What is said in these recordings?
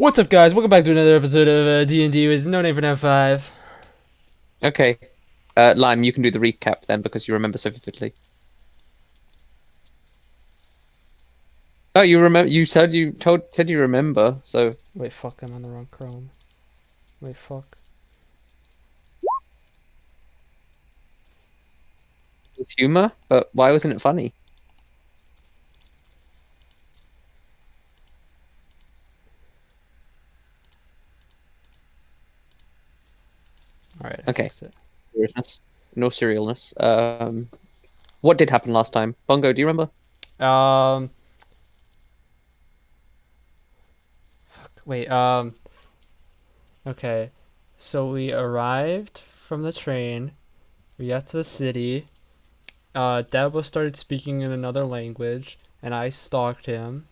What's up, guys? Welcome back to another episode of D&D with No Name for Now 5. Okay. Lime, you can do the recap then because you remember so vividly. Oh, you remember? You said you remember. So Wait, fuck, I'm on the wrong Chrome. Wait, fuck. it was humor, but why wasn't it funny? Alright, I Okay. fixed it. Seriousness, no serialness. What did happen last time? Bongo, do you remember? Um, wait, okay. So we arrived from the train, we got to the city, Dabo started speaking in another language, and I stalked him.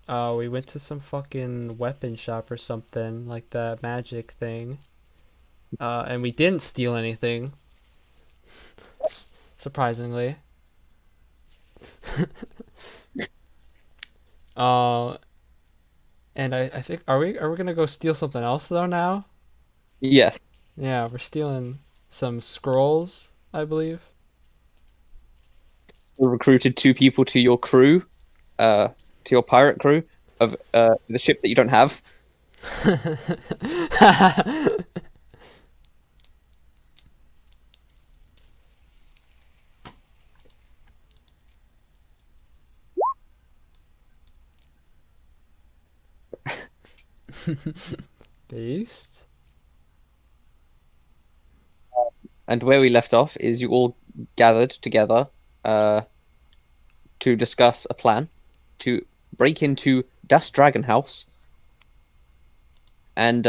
We went to some fucking weapon shop or something, like that magic thing. And we didn't steal anything, surprisingly. Uh, and I think are we gonna go steal something else though now? Yes. Yeah, we're stealing some scrolls, I believe. You recruited two people to your crew, to your pirate crew of the ship that you don't have. Based. And where we left off is you all gathered together, to discuss a plan to break into Das Dragon House and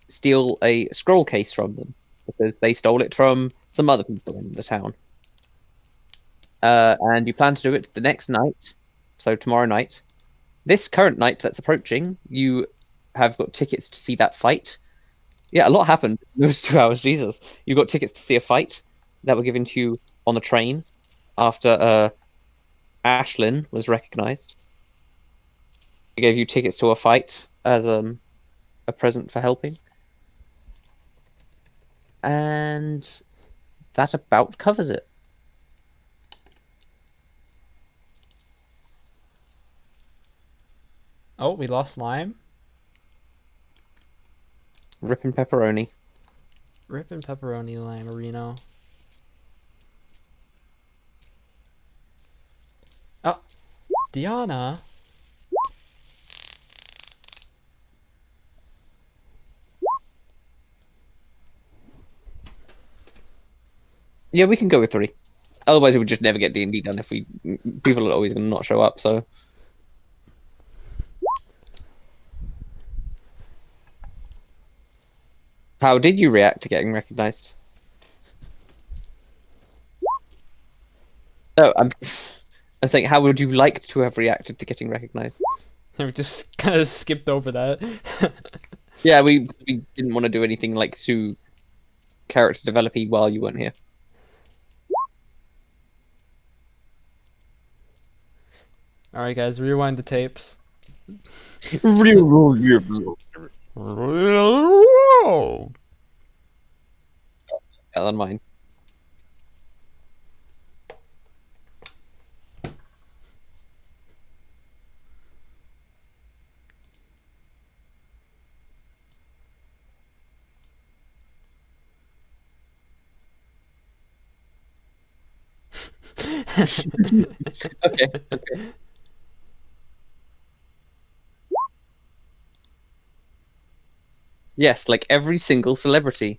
steal a scroll case from them because they stole it from some other people in the town. And you plan to do it the next night, so tomorrow night. This current night that's approaching, you have got tickets to see that fight. Yeah, a lot happened in those 2 hours. Jesus, you got tickets to see a fight that were given to you on the train after Ashlyn was recognized. They gave you tickets to a fight as a present for helping. And that about covers it. Oh, we lost Lime. Ripping pepperoni. Rip and pepperoni Lime Reno. Oh, Diana. Yeah, we can go with 3. Otherwise, we would just never get D&D done if we people are always going to not show up. So, how did you react to getting recognized? No, I'm saying, how would you like to have reacted to getting recognized? We just kind of skipped over that. Yeah, we didn't want to do anything like Sue character developing while you weren't here. Alright, guys, rewind the tapes. Yeah, on mine. Okay. Yes, like every single celebrity.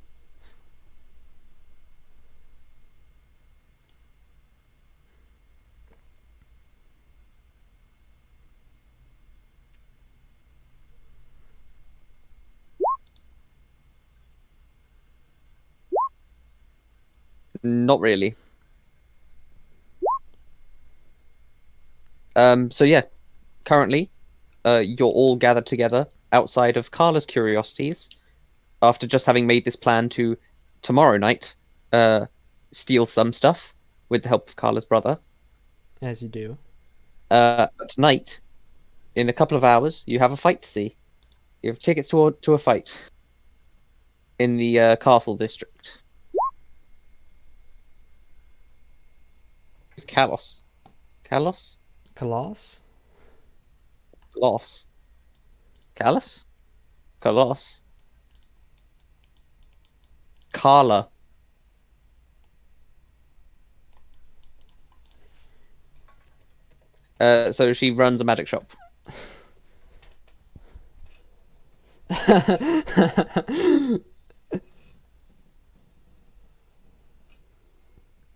Not really. So yeah, currently, you're all gathered together outside of Carla's Curiosities after just having made this plan to tomorrow night uh steal some stuff with the help of Carla's brother. As you do. But tonight, in a couple of hours, you have a fight to see. You have tickets to a fight in the castle district. It's Kalos. Kalos? Colossus? Kalos. Kalos? Kalos. Carla. So she runs a magic shop.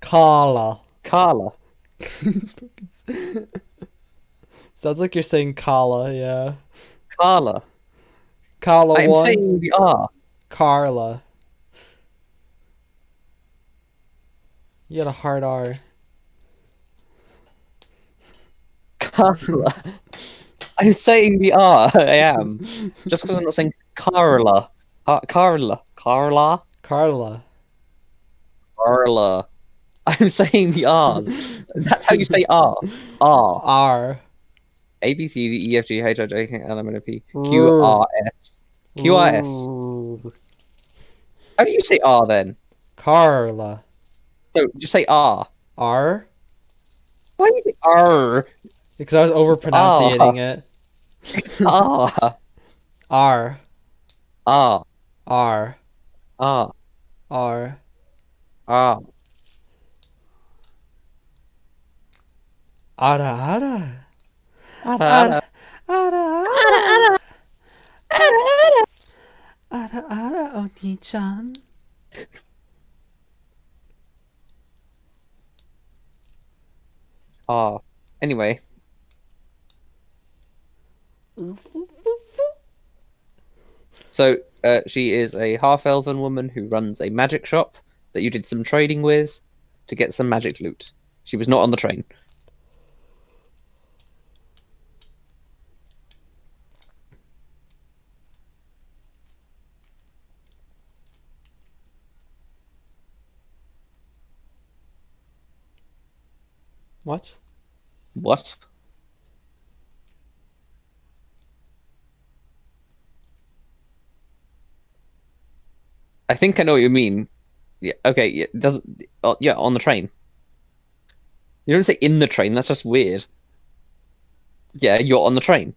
Kala. Carla. Sounds like you're saying Kala, yeah. Carla. Kala I am 1. saying the R. Carla. You got a hard R. Carla. I'm saying the R. I am. Just because I'm not saying Carla. Carla. Carla. Carla. Carla. I'm saying the R's. That's how you say R. R. R. A B C D E F G H I J K L M N O P Q R. R S. Q R S. Ooh. How do you say R then? Carla. No, just say R. R? Why do you say R? Because I was over pronunciating R. it. R. R. R. R. R. R. R. Ara ara. Ara, Ara ara. ara Ara, ara. ara. Ara, ara. Ara ara Oni-chan. R. Anyway, so she is a half-elven woman who runs a magic shop that you did some trading with to get some magic loot. She was not on the train. What? What? I think I know what you mean. Yeah. Okay. Yeah. Does yeah, on the train. You don't say in the train. That's just weird. Yeah, you're on the train.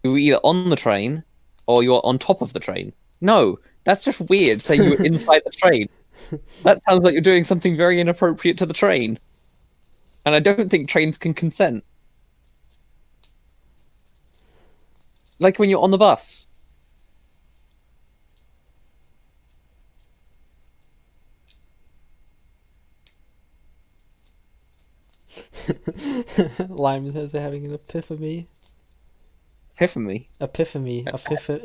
You're either on the train or you're on top of the train. No, that's just weird. Saying you're inside the train. That sounds like you're doing something very inappropriate to the train. And I don't think trains can consent. Like when you're on the bus. Lyman says they're having an epiphany. Epiphany. Epiphany. Yeah. Epiphany.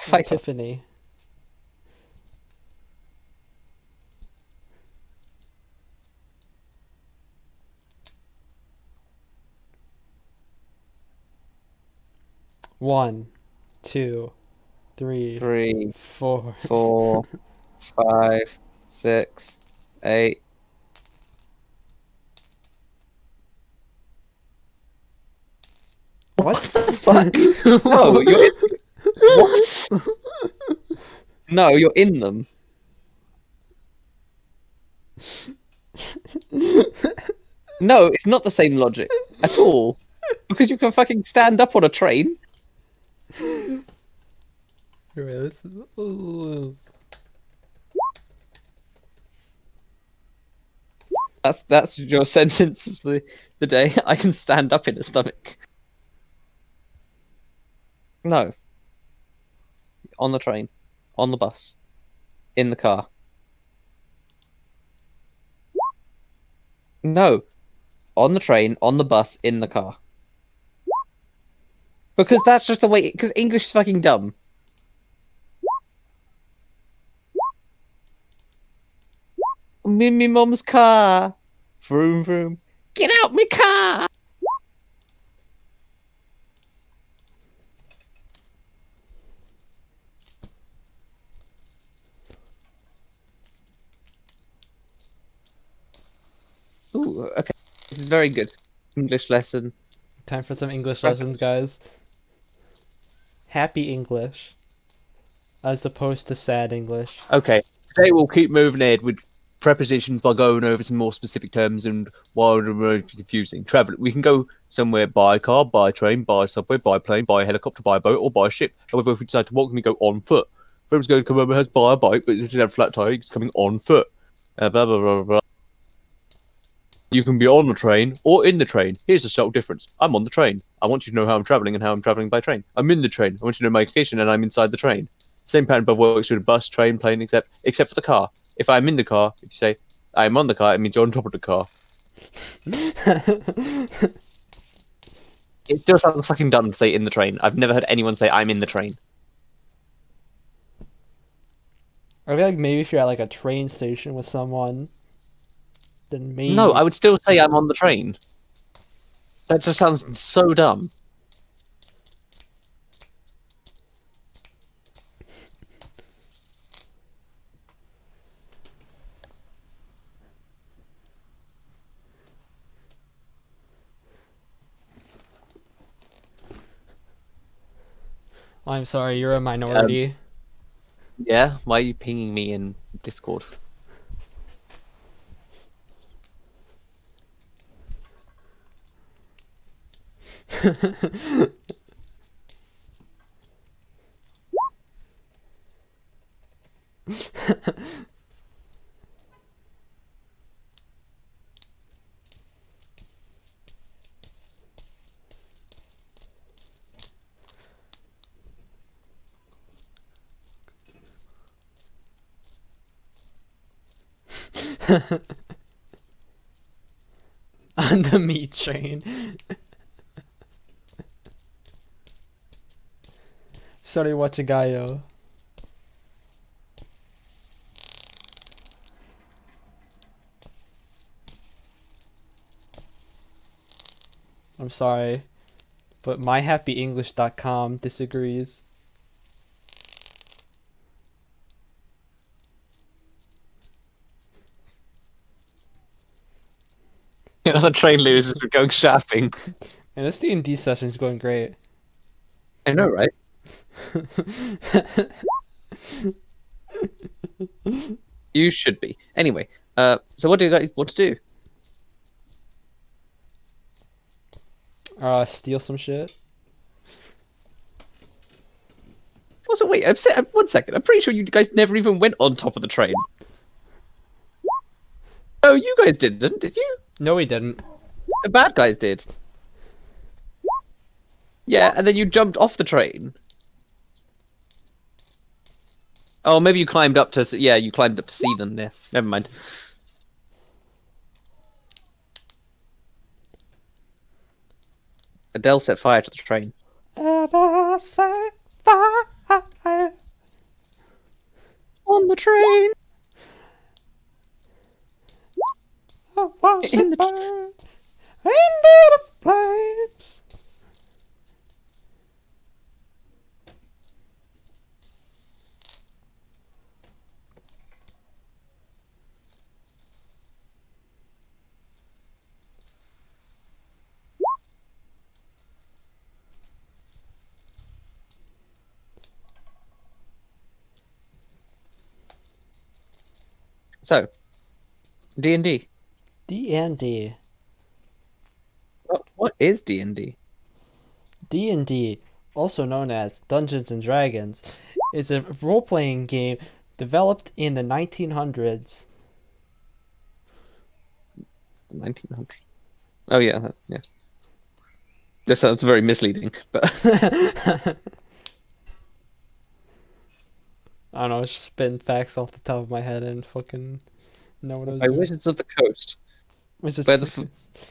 Fight us. Epiphany. One, two, three, 3, four. 4, 5, 6, 8. What? What the fuck? No, you're in. What? No, you're in them. No, it's not the same logic at all. Because you can fucking stand up on a train. Wait, this is... That's your sentence of the day. I can stand up in a stomach. No, on the train, on the bus, in the car. No, on the train, on the bus, in the car. Because that's just the way. Because English is fucking dumb. I'm in me mum's car. Vroom vroom. Get out my car. Ooh, okay. This is very good. English lesson. Time for some English lessons, guys. Happy English, as opposed to sad English. Okay, today we'll keep moving ahead with prepositions by going over some more specific terms and why they're confusing. Travel. We can go somewhere by car, by train, by subway, by plane, by helicopter, by boat, or by ship. However, if we decide to walk, we go on foot. If everyone's going to come over has by a bike, but if you have a flat tire, it's coming on foot. Blah, blah, blah, blah, blah. You can be on the train or in the train. Here's the subtle difference. I'm on the train. I want you to know how I'm traveling and how I'm traveling by train. I'm in the train. I want you to know my location and I'm inside the train. Same pattern above works with a bus, train, plane, except for the car. If I'm in the car, if you say I'm on the car, it means you're on top of the car. It still sounds fucking dumb to say in the train. I've never heard anyone say I'm in the train. I feel like maybe if you're at like a train station with someone, then maybe. No, I would still say I'm on the train. That just sounds so dumb. I'm sorry, you're a minority. Yeah? Why are you pinging me in Discord? On the meat train. Sorry, watch a guyo. I'm sorry, but myhappyenglish.com disagrees. Another train loses for going shopping. And this D&D session's going great. I know, right? You should be. Anyway, so what do you guys want to do? Steal some shit. Also, wait, 1 second. I'm pretty sure you guys never even went on top of the train. Oh, you guys didn't, did you? No, we didn't. The bad guys did. Yeah, and then you jumped off the train. Oh, maybe you climbed up to... Yeah, you climbed up to see them. Yeah, never mind. Adele set fire to the train. Adele set fire On the train! watch In it the... burn into the flames. So, D&D. D&D. What is D&D? D&D, also known as Dungeons and Dragons, is a role-playing game developed in the 1900s. 1900. Oh yeah, yeah. This sounds very misleading, but I don't know, I was just spitting facts off the top of my head and fucking know what I was by doing. Wizards of the Coast, Was it where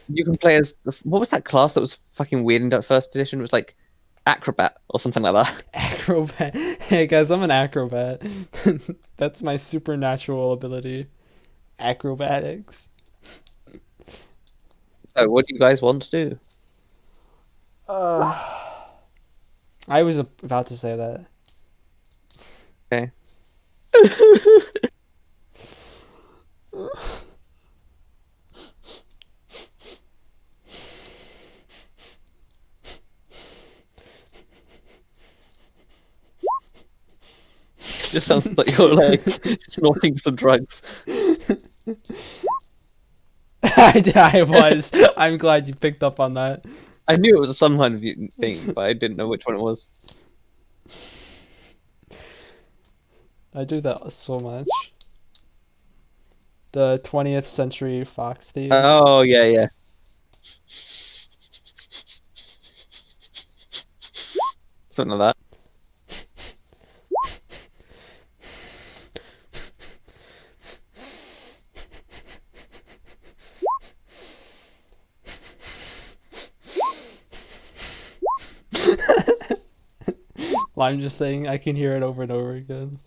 you can play as what was that class that was fucking weird in that first edition? It was like acrobat or something like that. acrobat? Hey guys, I'm an acrobat. That's my supernatural ability. Acrobatics. So, what do you guys want to do? I was about to say that. Okay. just sounds like you're like snorting some drugs. I was. I'm glad you picked up on that. I knew it was some kind of thing, but I didn't know which one it was. I do that so much. The 20th Century Fox theme. Oh yeah, yeah. Something like that. Well, I'm just saying I can hear it over and over again.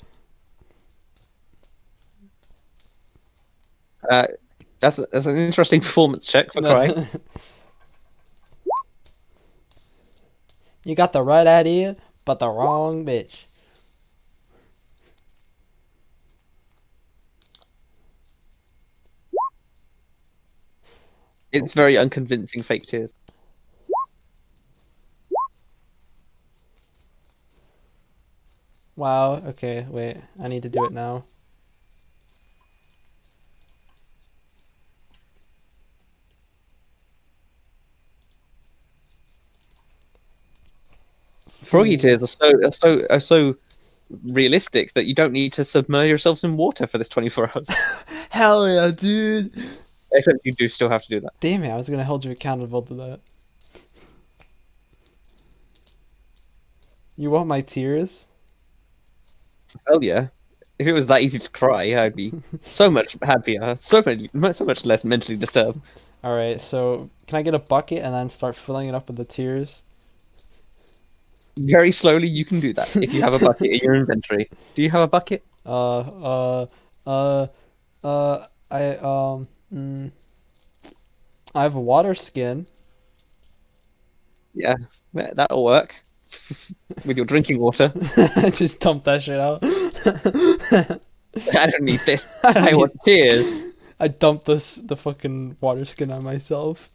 That's an interesting performance check for crying. You got the right idea, but the wrong bitch. It's very unconvincing fake tears. Wow, okay, wait. I need to do it now. Froggy Ooh. tears are so realistic that you don't need to submerge yourselves in water for this 24 hours. Hell yeah, dude! Except you do still have to do that. Damn it, I was gonna hold you accountable to that. You want my tears? Hell yeah. If it was that easy to cry, I'd be so much happier, so much less mentally disturbed. Alright, so can I get a bucket and then start filling it up with the tears? Very slowly, you can do that if you have a bucket in your inventory. Do you have a bucket? Uh, uh, I, I have a water skin. Yeah, that'll work. With your drinking water. Just dump that shit out. I don't need this. I don't I need- want tears. I dumped the fucking water skin on myself.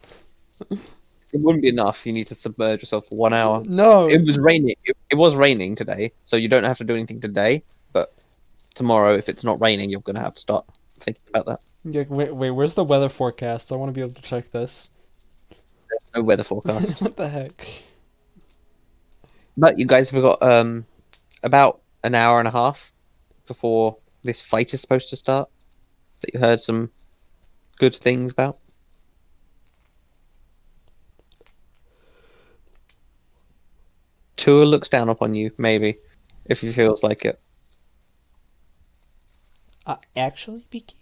It wouldn't be enough. You need to submerge yourself for 1 hour. No. It was raining. It was raining today, so you don't have to do anything today. But tomorrow, if it's not raining, you're gonna have to start thinking about that. Yeah, wait, where's the weather forecast? I want to be able to check this. No weather forecast. What the heck? But you guys have got about an hour and a half before this fight is supposed to start. That you heard some good things about. Tua looks down upon you, maybe, if he feels like it. Actually, Beaky?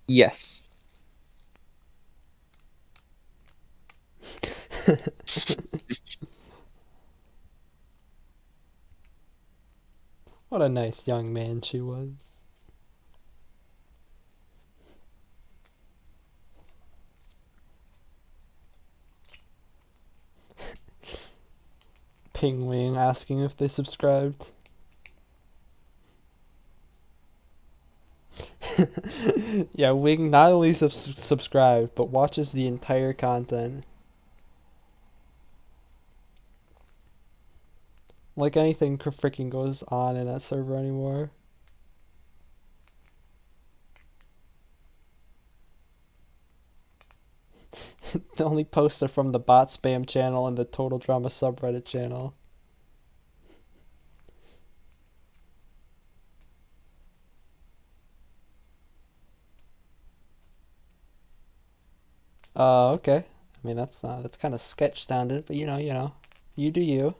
Yes. What a nice young man she was. Ping Wing asking if they subscribed. Yeah, Wing not only subscribed, but watches the entire content. Like anything freaking goes on in that server anymore. The only posts are from the bot spam channel and the Total Drama subreddit channel. Okay. I mean that's kind of sketch sounded, but you know, you do you.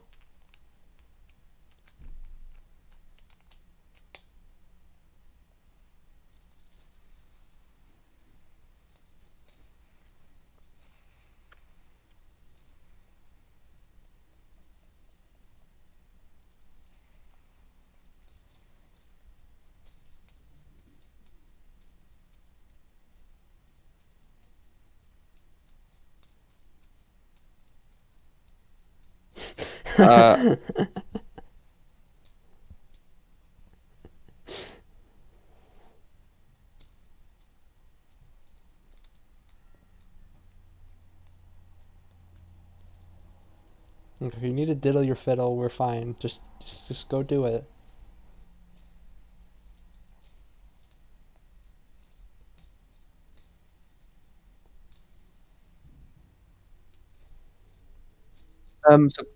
Uh, If you need to diddle your fiddle, we're fine. Just go do it.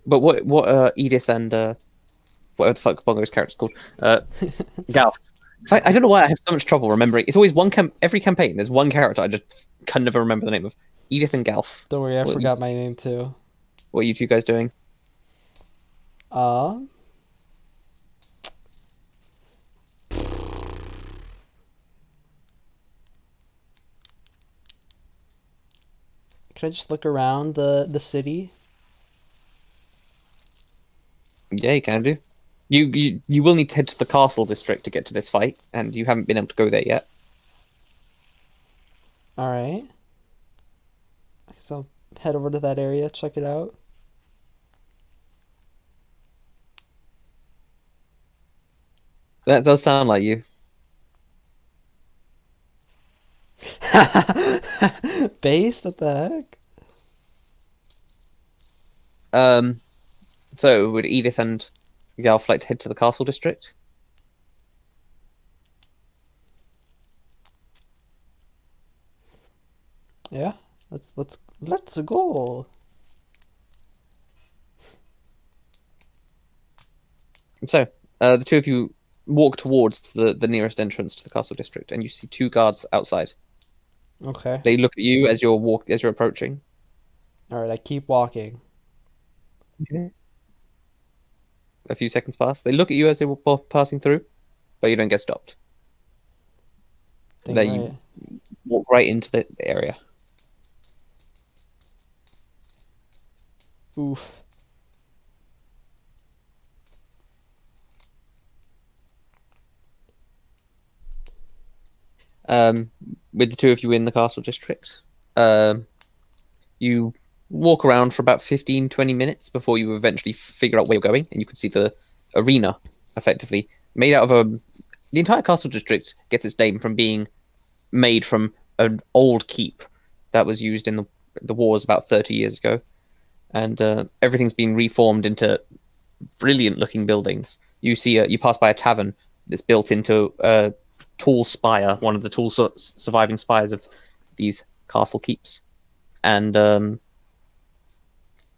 But what Edith and whatever the fuck Bongo's character's called, Galf. I don't know why I have so much trouble remembering. It's always every campaign. There's one character I just can never remember the name of. Edith and Galf. Don't worry, I forgot my name too. What are you two guys doing? Um, can I just look around the city? Yeah, you can do. You will need to head to the castle district to get to this fight, and you haven't been able to go there yet. All right. I guess I'll head over to that area, check it out. That does sound like you. Based? What the heck? So would Edith and Galf like to head to the castle district? Yeah. Let's go. So, the two of you walk towards the nearest entrance to the castle district, and you see two guards outside. Okay. They look at you as you're approaching. All right. I keep walking. Okay. A few seconds pass. They look at you as they were passing through, but you don't get stopped. Dang Then right. you walk right into the area. Oof. With the two of you in the castle district, you walk around for about 15, 20 minutes before you eventually figure out where you're going, and you can see the arena, effectively made out of the entire castle district gets its name from being made from an old keep that was used in the wars about 30 years ago, and everything's been reformed into brilliant looking buildings. You see, you pass by a tavern that's built into a tall spire, one of the tall surviving spires of these castle keeps, and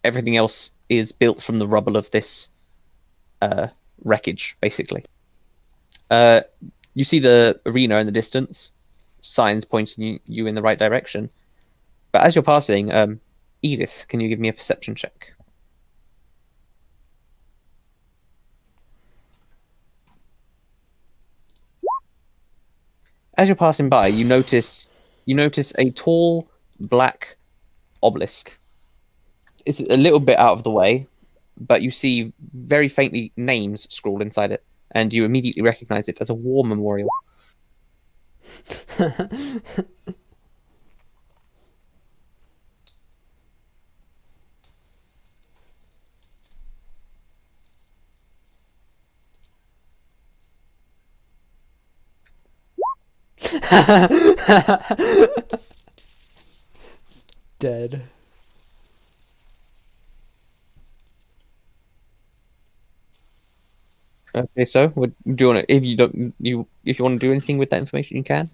everything else is built from the rubble of this wreckage, basically. You see the arena in the distance, signs pointing you in the right direction. But as you're passing, Edith, can you give me a perception check? As you're passing by, you notice a tall black obelisk. It's a little bit out of the way, but you see very faintly names scrawled inside it, and you immediately recognize it as a war memorial. Dead. Okay, so do you want to, if you want to do anything with that information, you can.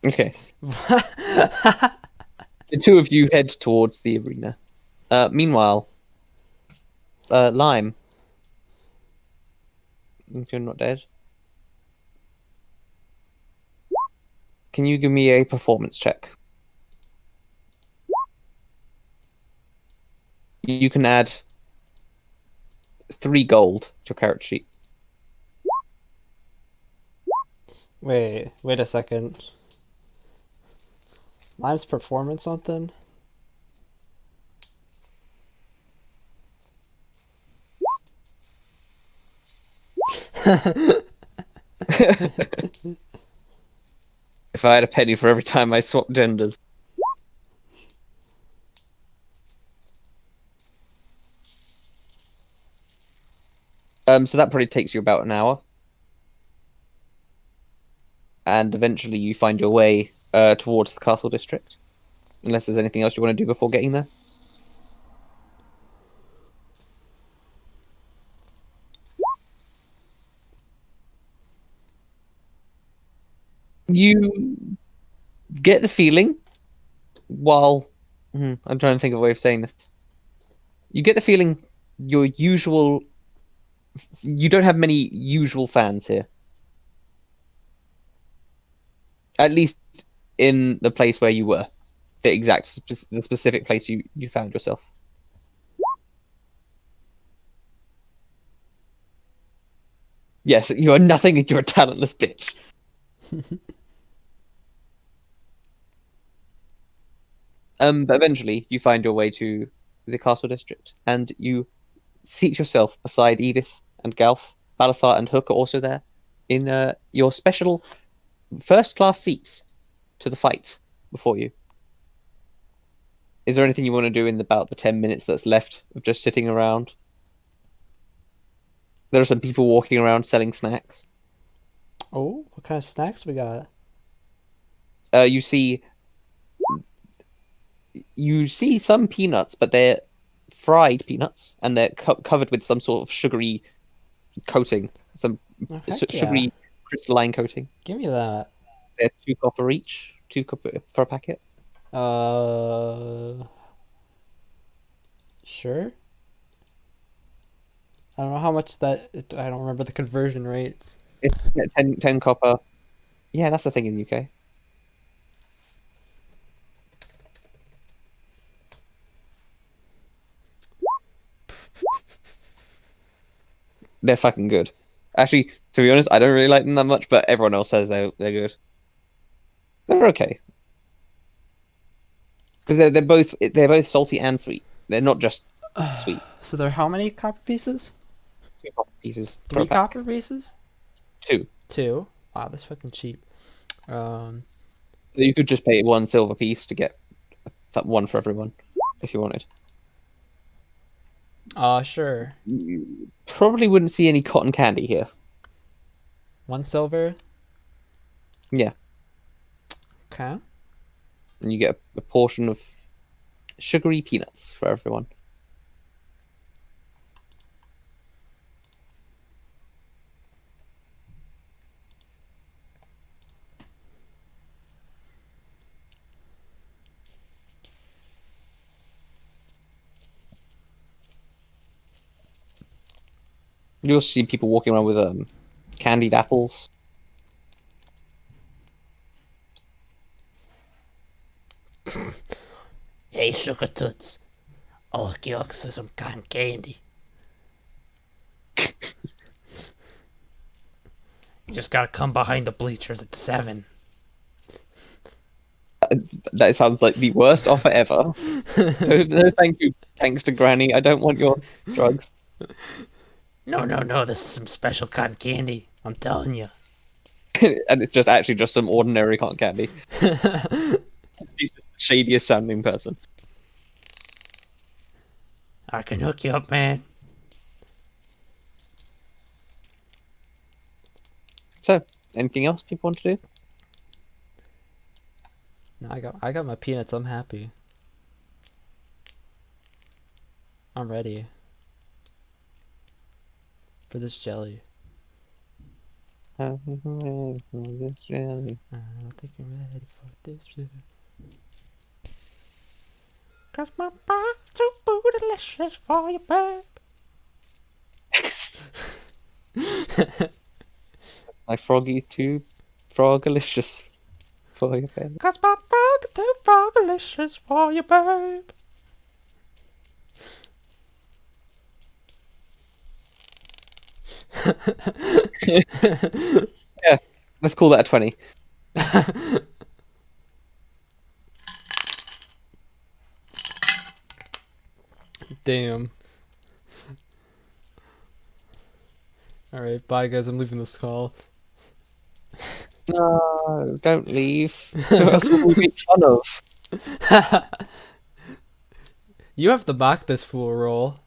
Okay. The two of you head towards the arena. Meanwhile, Lime, you're not dead. Can you give me a performance check? You can add 3 gold to your character sheet. Wait a second. Lime's performance something? If I had a penny for every time I swapped genders. So that probably takes you about an hour. And eventually you find your way towards the castle district. Unless there's anything else you want to do before getting there. You get the feeling while I'm trying to think of a way of saying this. You get the feeling your usual you don't have many usual fans here. At least in the place where you were. The specific place you found yourself. Yes, you are nothing and you're a talentless bitch. But eventually you find your way to the castle district and you seat yourself beside Edith and Galf. Balasar and Hook are also there in your special first class seats to the fight before you. Is there anything you want to do in about the 10 minutes that's left of just sitting around? There are some people walking around selling snacks. Oh, what kind of snacks we got? You see some peanuts, but they're fried peanuts, and they're covered with some sort of sugary coating, some Oh, heck yeah. sugary crystalline coating. Give me that. They're 2 copper each, 2 copper for a packet. Sure. I don't know how much I don't remember the conversion rates. It's 10 copper. Yeah, that's the thing in the UK. They're fucking good. Actually, to be honest, I don't really like them that much, but everyone else says they're good. They're okay because they're both salty and sweet. They're not just sweet. So there are how many copper pieces? 2 copper pieces per Three pack. copper pieces? Two. Two. Wow, that's fucking cheap. Um, So you could just pay 1 silver piece to get one for everyone if you wanted. sure. You probably wouldn't see any cotton candy here. 1 silver. Yeah, Okay. and you get a portion of sugary peanuts for everyone. You'll see people walking around with candied apples. Hey, Sugar Toots. I'll hook you up to some cotton candy. You just gotta come behind the bleachers at 7. That sounds like the worst offer ever. No, thank you. Thanks to Granny. I don't want your drugs. No, no, no, this is some special cotton candy. I'm telling you. And it's just actually just some ordinary cotton candy. He's just the shadiest sounding person. I can hook you up, man. So, anything else people want to do? No, I got my peanuts. I'm happy. I'm ready for this jelly. I don't think I'm ready for this jelly. 'Cause my body's too bootylicious for you, babe. My froggy's too frogalicious for your family. 'Cause my frog is too frogalicious for you, babe. Yeah, let's call that a 20. Damn. Alright, bye guys, I'm leaving this call. No, don't leave. That's what we make fun of. You have to back this fool roll.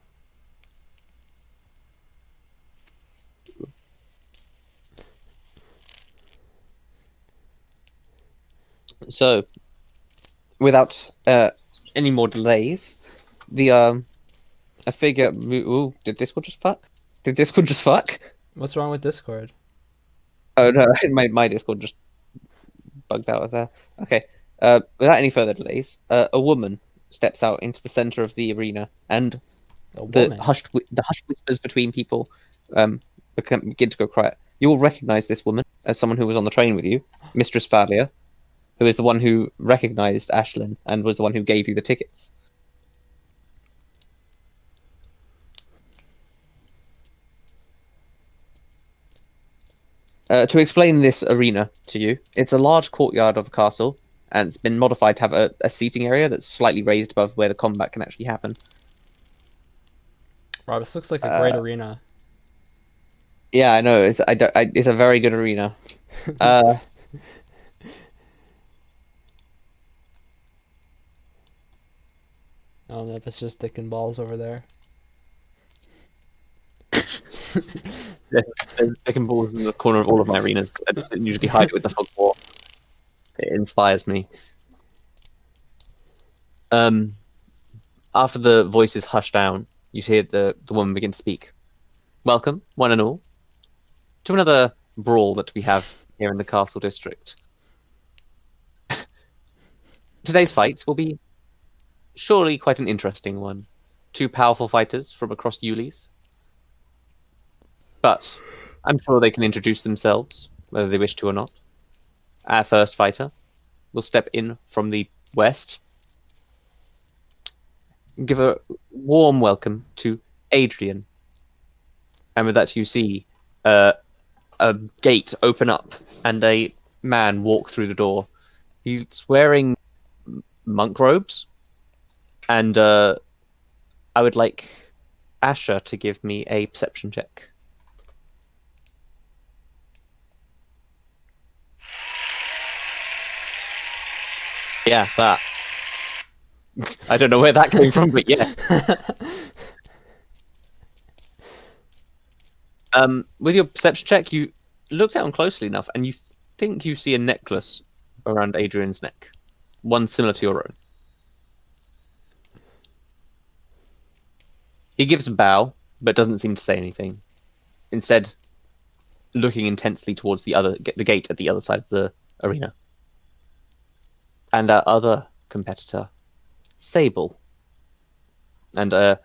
So, without any more delays, the I figure. Ooh, did Discord just fuck? Did Discord just fuck? What's wrong with Discord? Oh no, my Discord just bugged out of there. Okay. Without any further delays, a woman steps out into the center of the arena, and A the woman. hushed whispers between people begin to go quiet. You will recognize this woman as someone who was on the train with you, Mistress Falia, who is the one who recognized Ashlyn and was the one who gave you the tickets. To explain this arena to you, it's a large courtyard of a castle, and it's been modified to have a seating area that's slightly raised above where the combat can actually happen. Wow, this looks like a great Uh, arena. yeah, I know. It's a very good arena. Uh, I don't know if it's just dick and balls over there. there's chicken balls in the corner of all of my arenas. I usually hide it with the fog wall. It inspires me. Um, After the voices hush down, you hear the woman begin to speak. Welcome, one and all, to another brawl that we have here in the castle district. Today's fight will be surely quite an interesting one. Two powerful fighters from across Ulis. But I'm sure they can introduce themselves, whether they wish to or not. Our first fighter will step in from the west. Give a warm welcome to Adrian. And with that, you see a gate open up and a man walk through the door. He's wearing monk robes, and I would like Asher to give me a perception check. Yeah, that. I don't know where that came from, but yes. With your perception check, you look down closely enough, and you think you see a necklace around Adrian's neck, one similar to your own. He gives a bow, but doesn't seem to say anything. Instead, looking intensely towards the gate at the other side of the arena. And our other competitor, Sable, and a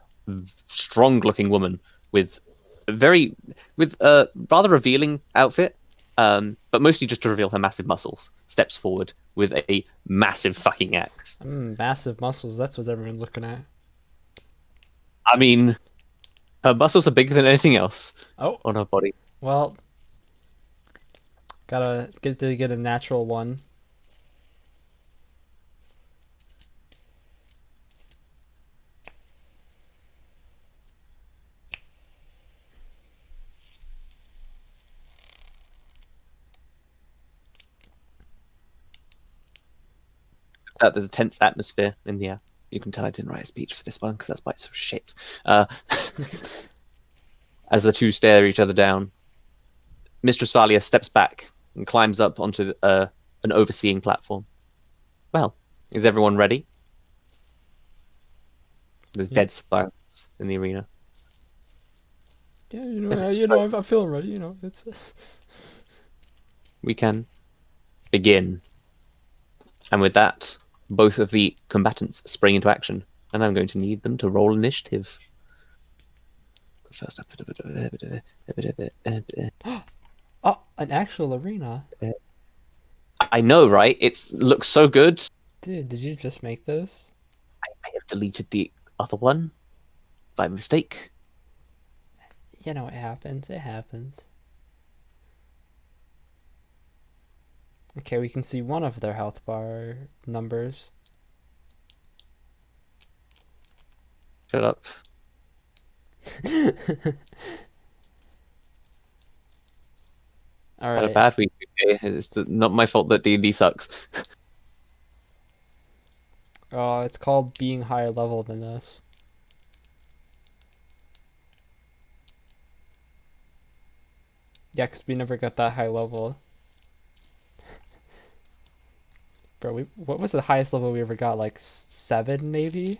strong-looking woman with a rather revealing outfit, but mostly just to reveal her massive muscles, steps forward with a massive fucking axe. Massive muscles, that's what everyone's looking at. I mean, her muscles are bigger than anything else Oh, on her body. well, gotta get a natural one. There's a tense atmosphere in the air. You can tell I didn't write a speech for this one because that's why it's so shit. As the two stare each other down, Mistress Valia steps back and climbs up onto an overseeing platform. Well, is everyone ready? There's Yeah. dead silence in the arena. Yeah, I'm feeling ready. It's. We can begin. And with that, both of the combatants spring into action, and I'm going to need them to roll initiative. First up, Oh, an actual arena. I know, right? It looks so good. Dude, did you just make this? I have deleted the other one by mistake. It happens. It happens. Okay, we can see one of their health bar numbers. Shut up. All Had a right. bad week. okay. It's not my fault that D&D sucks. It's called being higher level than this. Yeah, because we never got that high level. Bro, what was the highest level we ever got? Like 7, maybe?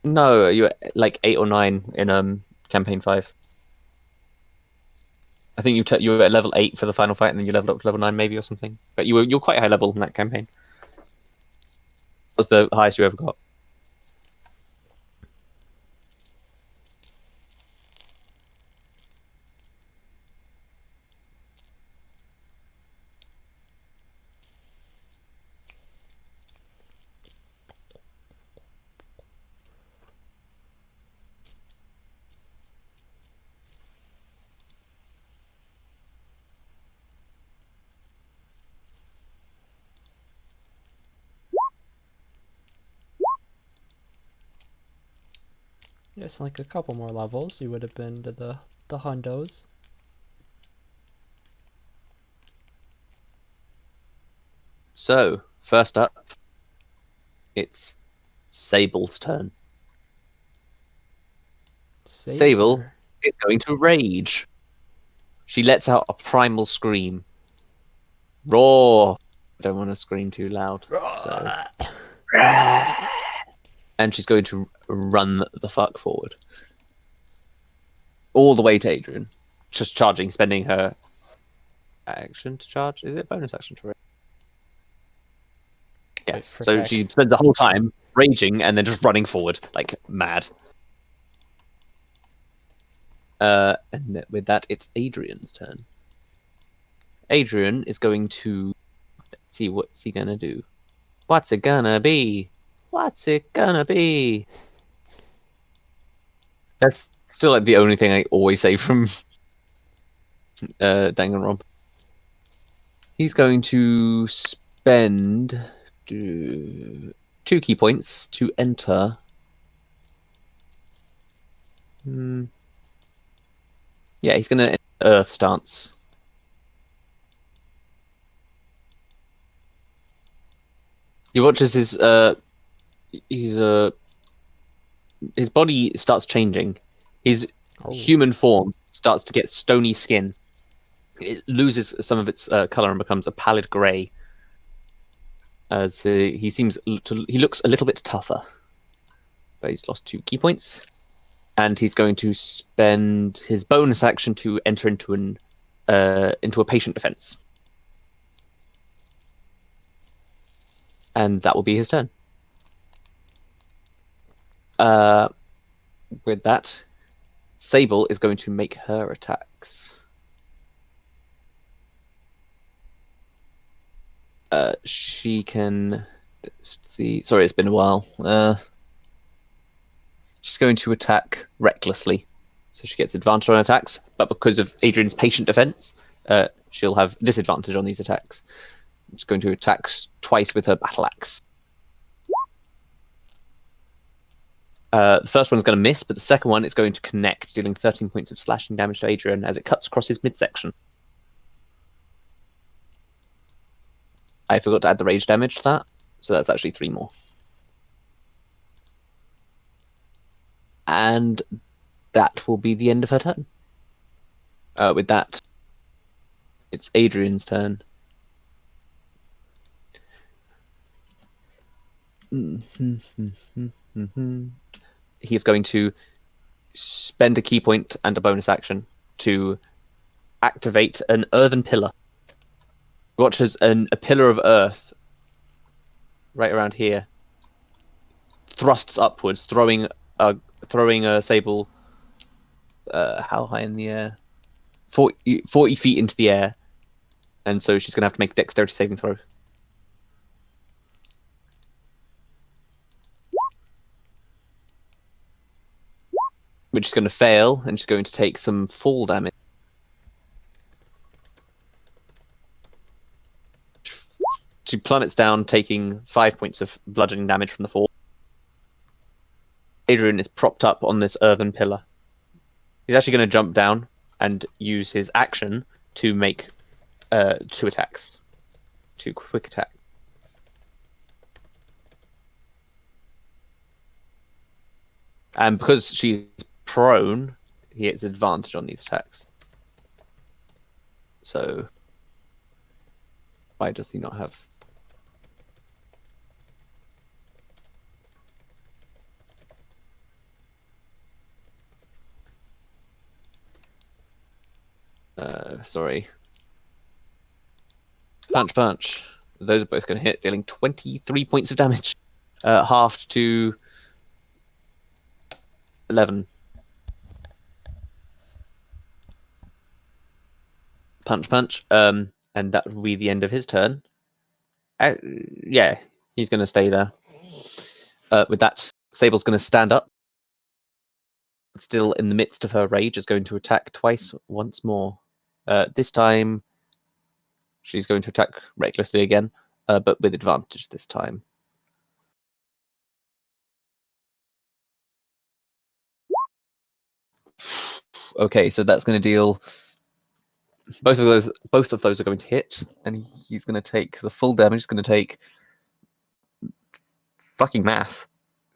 No, you were like 8 or 9 in campaign 5. I think you were at level 8 for the final fight, and then you leveled up to level 9 maybe or something. But you're quite high level in that campaign. What was the highest you ever got? Just like a couple more levels, you would have been to the hundos. So, first up, it's Sable's turn. Sable Saber. is going to rage. She lets out a primal scream. Roar! I don't want to scream too loud, so. And she's going to run the fuck forward. All the way to Adrian. Just charging, spending her action to charge. Is it bonus action to rage? Yes. So Hex. she spends the whole time raging and then just running forward like mad. And with that, it's Adrian's turn. Adrian is going to see what's he gonna do. What's it gonna be? What's it gonna be? That's still like the only thing I always say from Danganronpa. He's going to spend 2 key points to enter. Yeah, he's gonna enter Earth stance. He watches his body starts changing. His human form starts to get stony skin. It loses some of its color and becomes a pallid gray. As he looks a little bit tougher, but he's lost 2 key points, and he's going to spend his bonus action to enter into a patient defense, and that will be his turn. With that, Sable is going to make her attacks. She can. Let's see. Sorry, it's been a while. She's going to attack recklessly, so she gets advantage on attacks. But because of Adrian's patient defense, she'll have disadvantage on these attacks. She's going to attack twice with her battle axe. The first one's going to miss, but the second one is going to connect, dealing 13 points of slashing damage to Adrian as it cuts across his midsection. I forgot to add the rage damage to that, so that's actually 3 more. And that will be the end of her turn. With that, it's Adrian's turn. He is going to spend a key point and a bonus action to activate an earthen pillar. Watches a pillar of earth right around here thrusts upwards, throwing a Sable how high in the air? 40 feet into the air, and so she's gonna have to make a dexterity saving throw. Which is going to fail, and she's going to take some fall damage. She plummets down, taking 5 points of bludgeoning damage from the fall. Adrian is propped up on this earthen pillar. He's actually going to jump down and use his action to make 2 attacks. 2 quick attacks. And because she's prone, he gets advantage on these attacks. So, why does he not have... sorry. Punch. Those are both going to hit, dealing 23 points of damage. Halved to 11. Punch. And that will be the end of his turn. Yeah, he's going to stay there. With that, Sable's going to stand up. Still in the midst of her rage, is going to attack twice once more. This time, she's going to attack recklessly again, but with advantage this time. Okay, so that's going to deal... Both of those are going to hit, and he's going to take the full damage. He's going to take... Fucking math.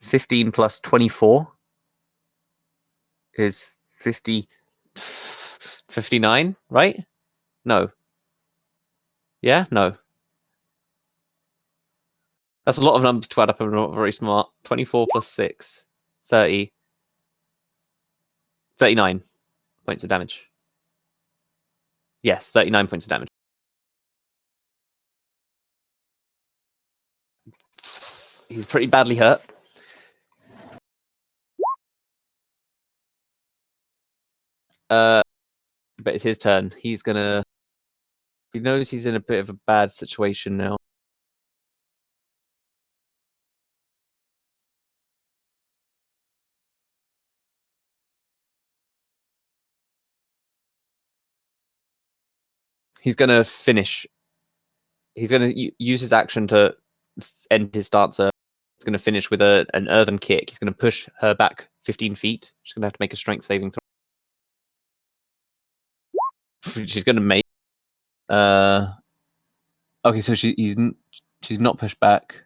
15 plus 24 is 59, right? No. Yeah? No. That's a lot of numbers to add up and not very smart. 24 plus 6. 30. 39 points of damage. Yes, 39 points of damage. He's pretty badly hurt. But it's his turn. He's gonna... He knows he's in a bit of a bad situation now. He's gonna finish. He's gonna use his action to end his stancer. He's gonna finish with an earthen kick. He's gonna push her back 15 feet. She's gonna have to make a strength saving throw. She's gonna make... Okay, so she's not pushed back.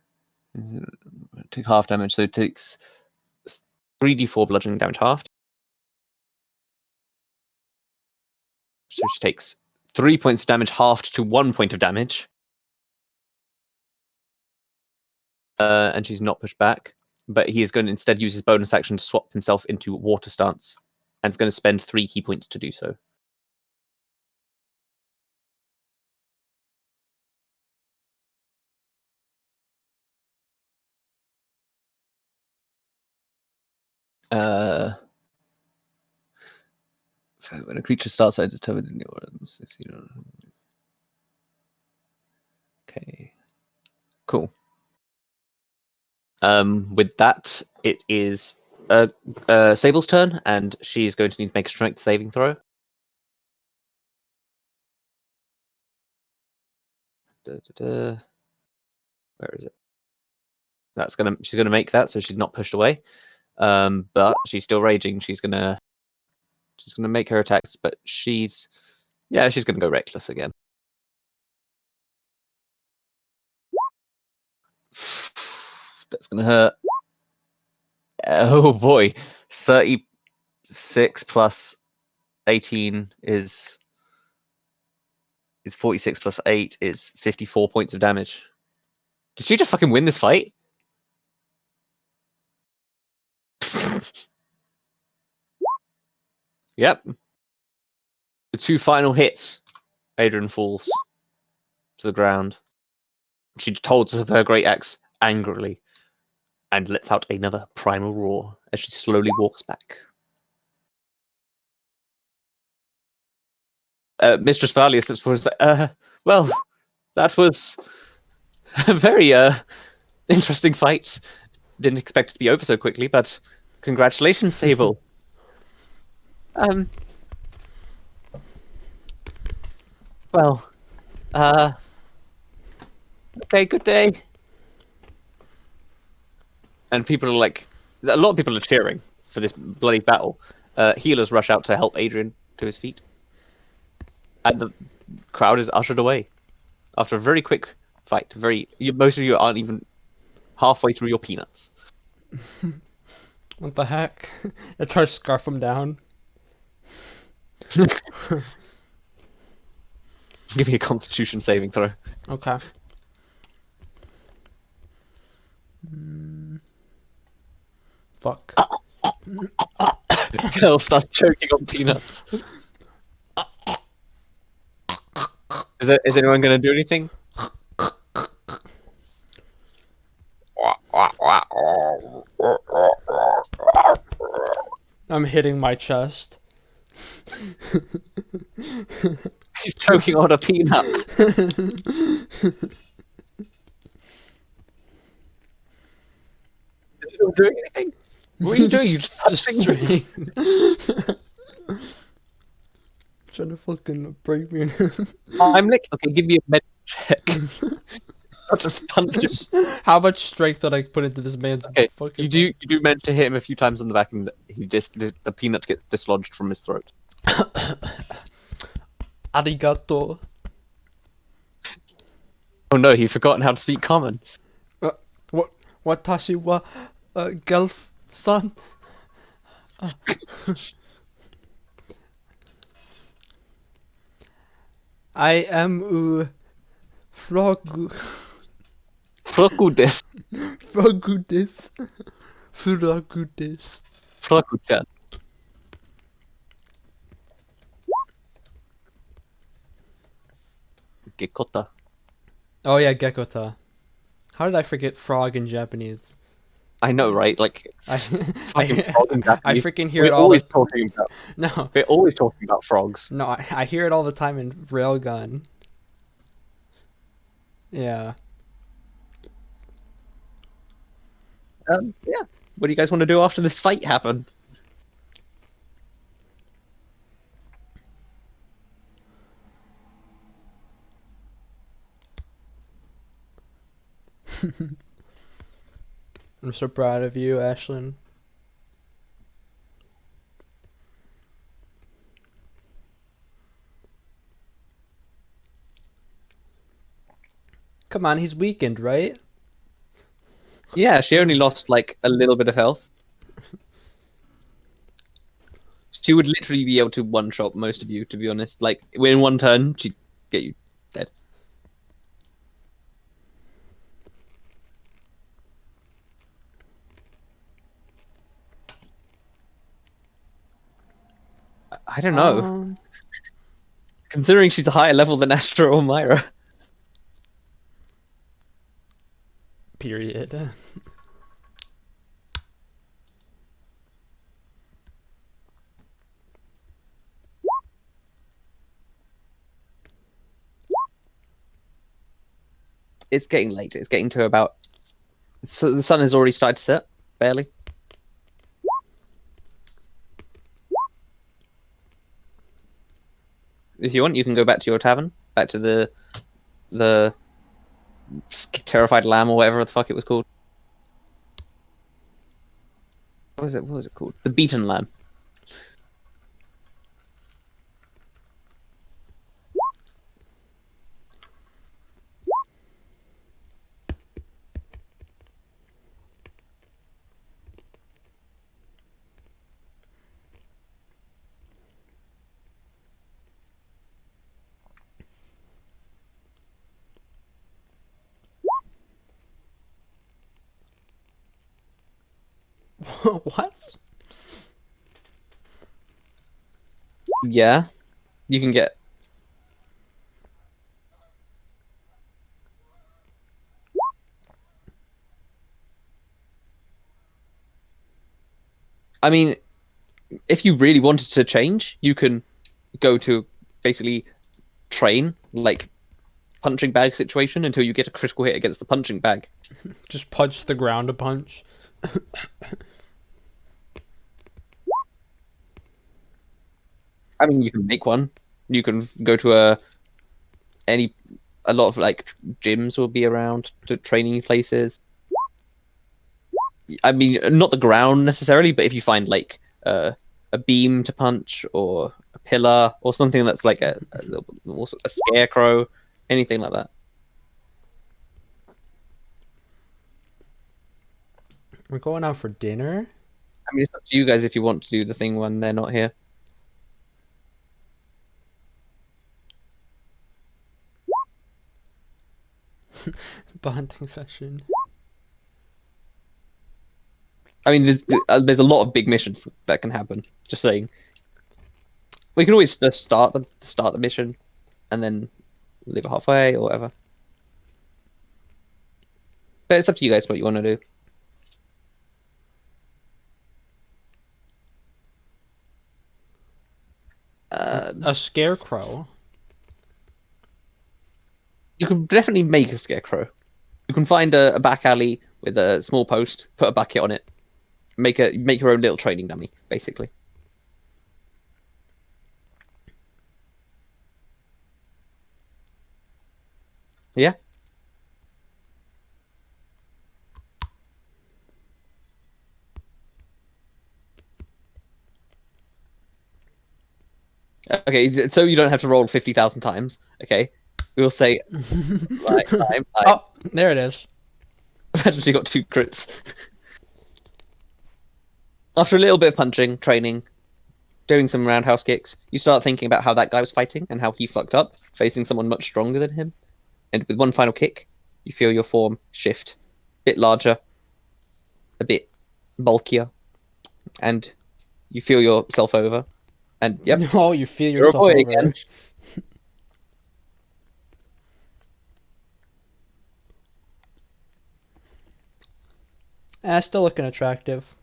Take half damage, so it takes 3d4 bludgeoning damage halved. So she takes 3 points of damage halved to 1 point of damage. And she's not pushed back. But he is going to instead use his bonus action to swap himself into water stance. And is going to spend 3 key points to do so. When a creature starts, I determine in the orders. Okay. Cool. With that, it is Sable's turn, and she is going to need to make a strength saving throw. Where is it? She's gonna make that, so she's not pushed away. But she's still raging. She's gonna make her attacks, but she's gonna go reckless again. That's gonna hurt. Oh boy, 36 plus 18 is 46 plus 8 is 54 points of damage. Did she just fucking win this fight? Yep. The 2 final hits. Adrian falls to the ground. She holds up her great axe angrily and lets out another primal roar as she slowly walks back. Mistress Valia slips forward and says, well, that was a very interesting fight. Didn't expect it to be over so quickly, but congratulations, Sable. Well, okay, good day. And people are like, a lot of people are cheering for this bloody battle. Healers rush out to help Adrian to his feet. And crowd is ushered away after a very quick fight. Most of you aren't even halfway through your peanuts. What the heck? I try to scarf him down. Give me a Constitution saving throw. Okay. Fuck. Girl starts choking on peanuts. Is anyone going to do anything? I'm hitting my chest. He's choking on a peanut. Is anyone doing anything? What are you doing? You're just touching me. Trying to fucking break me. I'm like, okay, give me a med check. I'll just punch him. How much strength did I put into this man's Okay, fucking... you do manage to hit him a few times on the back, and the peanut gets dislodged from his throat. Arigato. Oh no, he's forgotten how to speak common. Watashi wa Galf-san. I am Frogu. Froku desu. Frogu desu. Frogu desu. Froku-chan. Gekota. Oh yeah, Gekota. How did I forget frog in Japanese? I know, right? Like, I fucking frog in I Japanese. freaking hear We're it all always the... talking about. No, We're always talking about frogs. no, I hear it all the time in Railgun. Yeah. Yeah. What do you guys want to do after this fight happened? I'm so proud of you, Ashlyn. Come on, he's weakened, right? Yeah, she only lost like a little bit of health. She would literally be able to one-shot most of you, to be honest. Like, in one turn, she'd get you dead. I don't know. Considering she's a higher level than Astra or Myra. Period. It's getting late. It's getting to about... So the sun has already started to set, barely. If you want, you can go back to your tavern, back to the terrified lamb or whatever the fuck it was called. What was it called? The beaten lamb. What? Yeah, you can get... I mean, if you really wanted to change, you can go to basically train, like, punching bag situation until you get a critical hit against the punching bag. Just punch the ground a punch. I mean, you can make one. You can go to a lot of like gyms will be around to training places. I mean, not the ground necessarily, but if you find like a beam to punch or a pillar or something that's like a scarecrow, anything like that. We're going out for dinner? I mean, it's up to you guys if you want to do the thing when they're not here. Bonding session. I mean, there's a lot of big missions that can happen. Just saying. We can always just start the mission, and then leave it halfway or whatever. But it's up to you guys what you want to do. A scarecrow. You can definitely make a scarecrow. You can find a back alley with a small post, put a bucket on it, make your own little training dummy, basically. Yeah. Okay, so you don't have to roll 50,000 times. Okay, we'll say right time. Oh, there it is. I've actually got 2 crits. After a little bit of punching, training, doing some roundhouse kicks, you start thinking about how that guy was fighting and how he fucked up, facing someone much stronger than him. And with one final kick, you feel your form shift, a bit larger, a bit bulkier, and you feel yourself over. And yep, Oh, you feel you're a yourself boy over. again. Still looking attractive.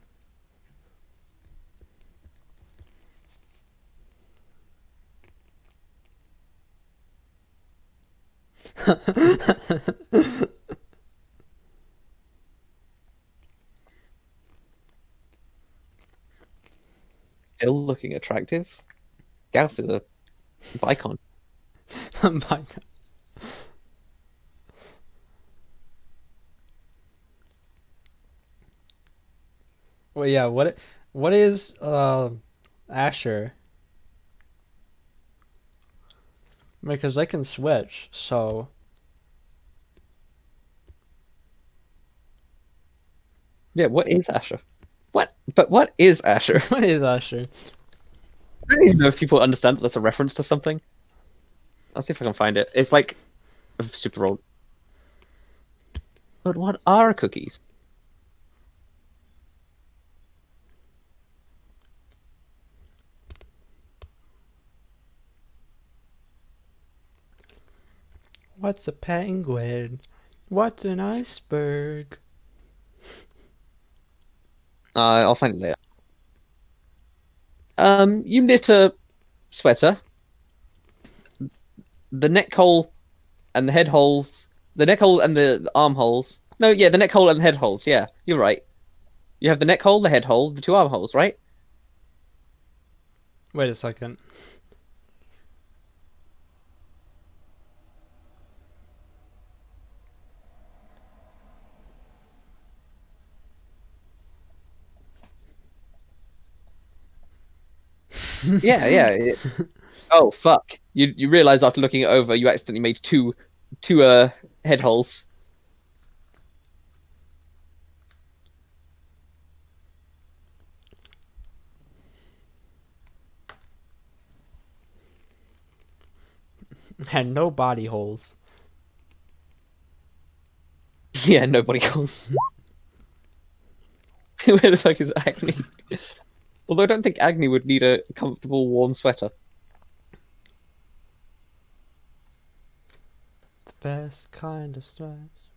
Still looking attractive. Galf is a icon. My God. Well, yeah. What is Asher? Because I can switch. So Yeah, what is Asher? What? But what is Asher? what is Asher? I don't even know if people understand that that's a reference to something. I'll see if I can find it. It's like super old. But what are cookies? What's a penguin? What's an iceberg? I'll find it later. You knit a sweater. The neck hole and the head holes. The neck hole and the arm holes. No, yeah, the neck hole and the head holes. Yeah, you're right. You have the neck hole, the head hole, the 2 arm holes, right? Wait a second. Yeah. Oh fuck! You realize after looking it over, you accidentally made two head holes. And no body holes. Yeah, nobody goes. Where the fuck is Agni? Although I don't think Agni would need a comfortable, warm sweater. The best kind of stripes.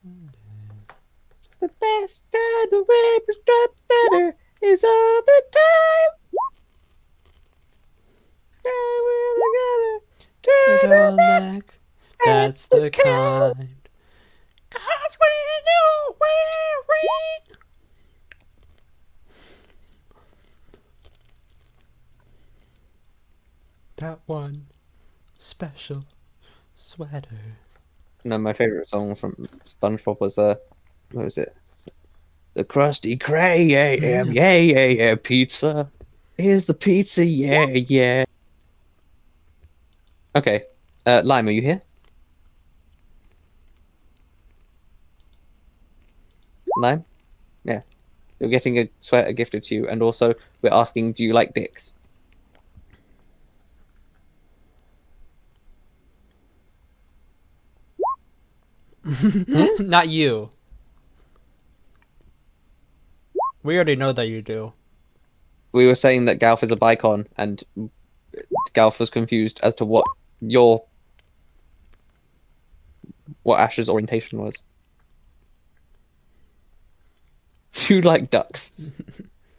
The best kind of paper strap better is all the time. Turtleneck. That's the kind. 'Cause when you're wearing that one special sweater. No, my favorite song from SpongeBob was what was it? The Krusty Krab, yeah, pizza. Here's the pizza, yeah. Okay. Lime, are you here? Lime? Yeah. You're getting a sweater gifted to you, and also we're asking, do you like dicks? Hmm? Not you. We already know that you do. We were saying that Galf is a bicon, and Galf was confused as to what Ash's orientation was. Do you like ducks?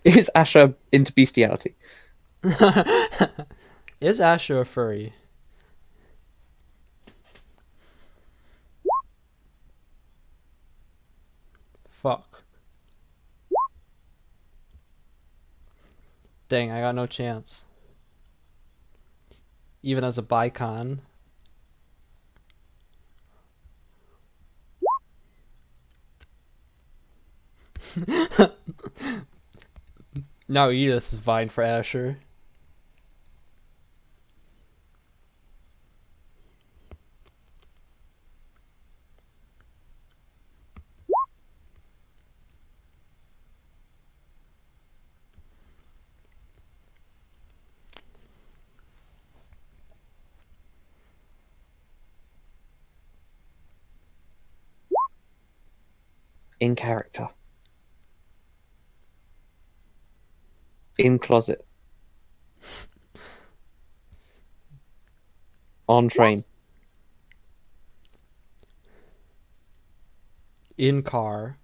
Is Asher into bestiality? Is Asher a furry? Fuck. Dang, I got no chance. Even as a bicon. Now Edith is vying for Asher. In character. In closet. On train. In car.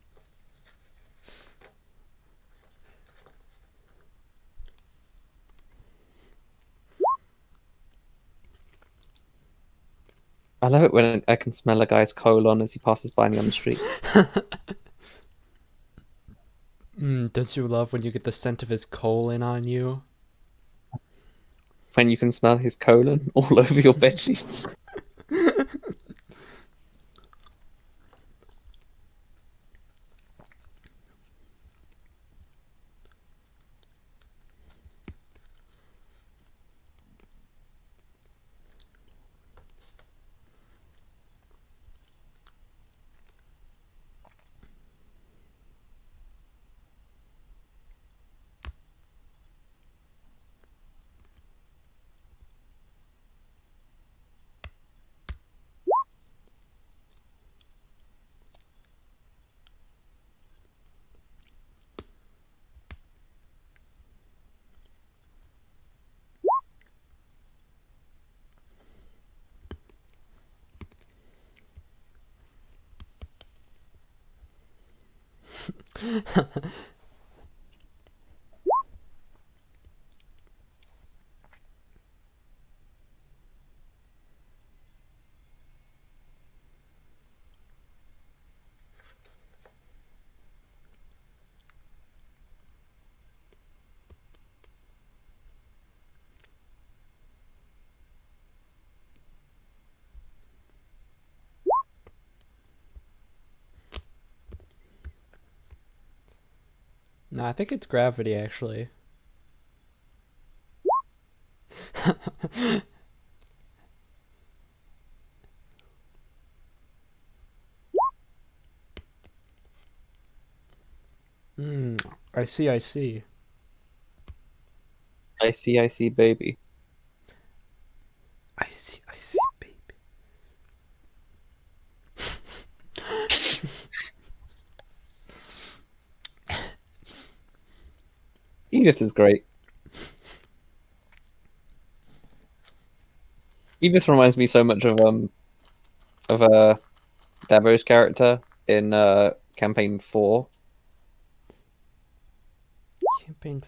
I love it when I can smell a guy's colon as he passes by me on the street. Don't you love when you get the scent of his colon on you? When you can smell his colon all over your bedsheets. No, I think it's gravity actually. I see, I see. I see, baby. I see, baby. Edith is great. Edith reminds me so much of Dabo's character in campaign 4. Campaign.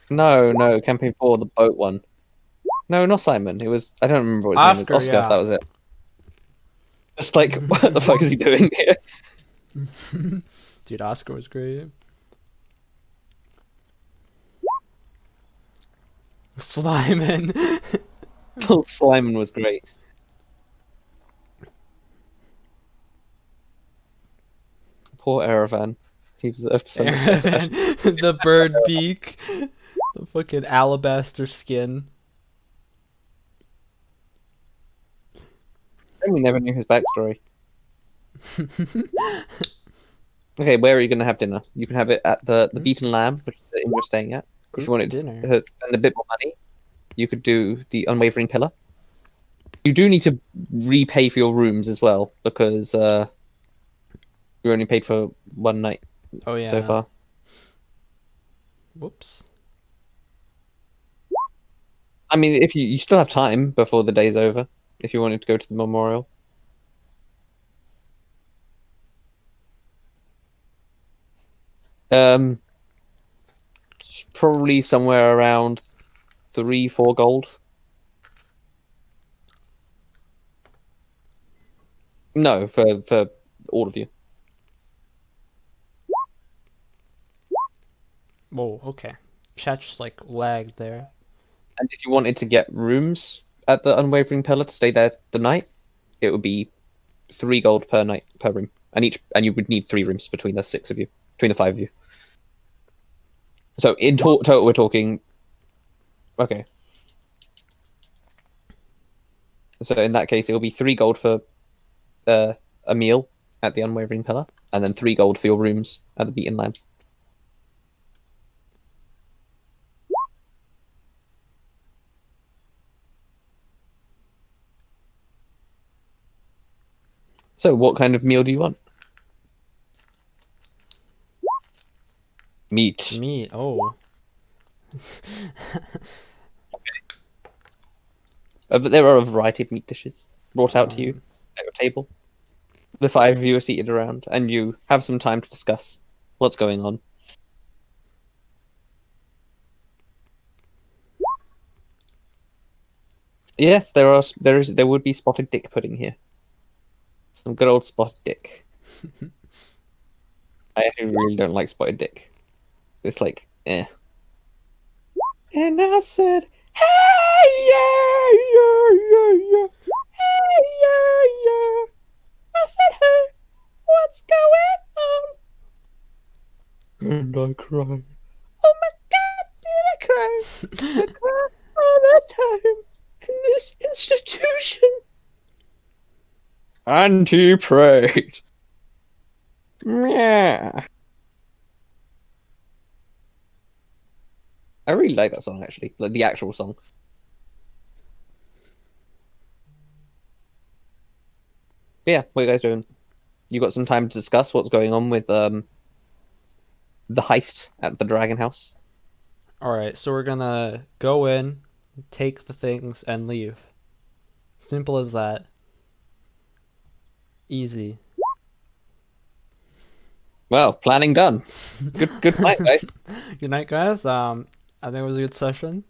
No, campaign 4, the boat one. No, not Simon. It was, I don't remember what his name was. Oscar, Oscar, yeah. that was it. Just like, what the fuck is he doing here? Dude, Oscar was great. Slimin. Simon was great. Poor Erevan. He deserved so much better. The bird beak. The fucking alabaster skin. And we never knew his backstory. Okay, where are you going to have dinner? You can have it at the Hmm? Beaten Lamb, which is the inn you're staying at. If you Group wanted dinner. to spend a bit more money, you could do the Unwavering Pillar. You do need to repay for your rooms as well, because you only paid for one night Oh so yeah. far. Whoops. I mean, if you still have time before the day's over, if you wanted to go to the memorial. Um, Probably somewhere around 3-4 gold. No, for all of you. Whoa. Okay. Chat just like lagged there. And if you wanted to get rooms at the Unwavering Pillar to stay there the night, it would be 3 gold per night per room, and you would need 3 rooms between the 6 of you, between the 5 of you. So in total, we're talking. Okay. So in that case, it will be 3 gold for a meal at the Unwavering Pillar, and then 3 gold for your rooms at the Beaten Lamb. So what kind of meal do you want? Meat. Meat. Oh. There are a variety of meat dishes brought out to you Um, at your table. The 5 of you are seated around, and you have some time to discuss what's going on. Yes, there would be spotted dick pudding here. Some good old spotted dick. I actually really don't like spotted dick. It's like, eh. And I said, hey, yeah, yeah, yeah, yeah. Hey, yeah, yeah. I said, hey, what's going on? And I cried. Oh my God, did I cry? I cry all the time in this institution. And he prayed. Yeah. I really like that song actually, like the actual song. But yeah, what are you guys doing? You got some time to discuss what's going on with the heist at the Dragon House. all right. So we're gonna go in, take the things, and leave. Simple as that. Easy. Well, planning done. Good plan, guys. Good night, guys. I think it was a good session.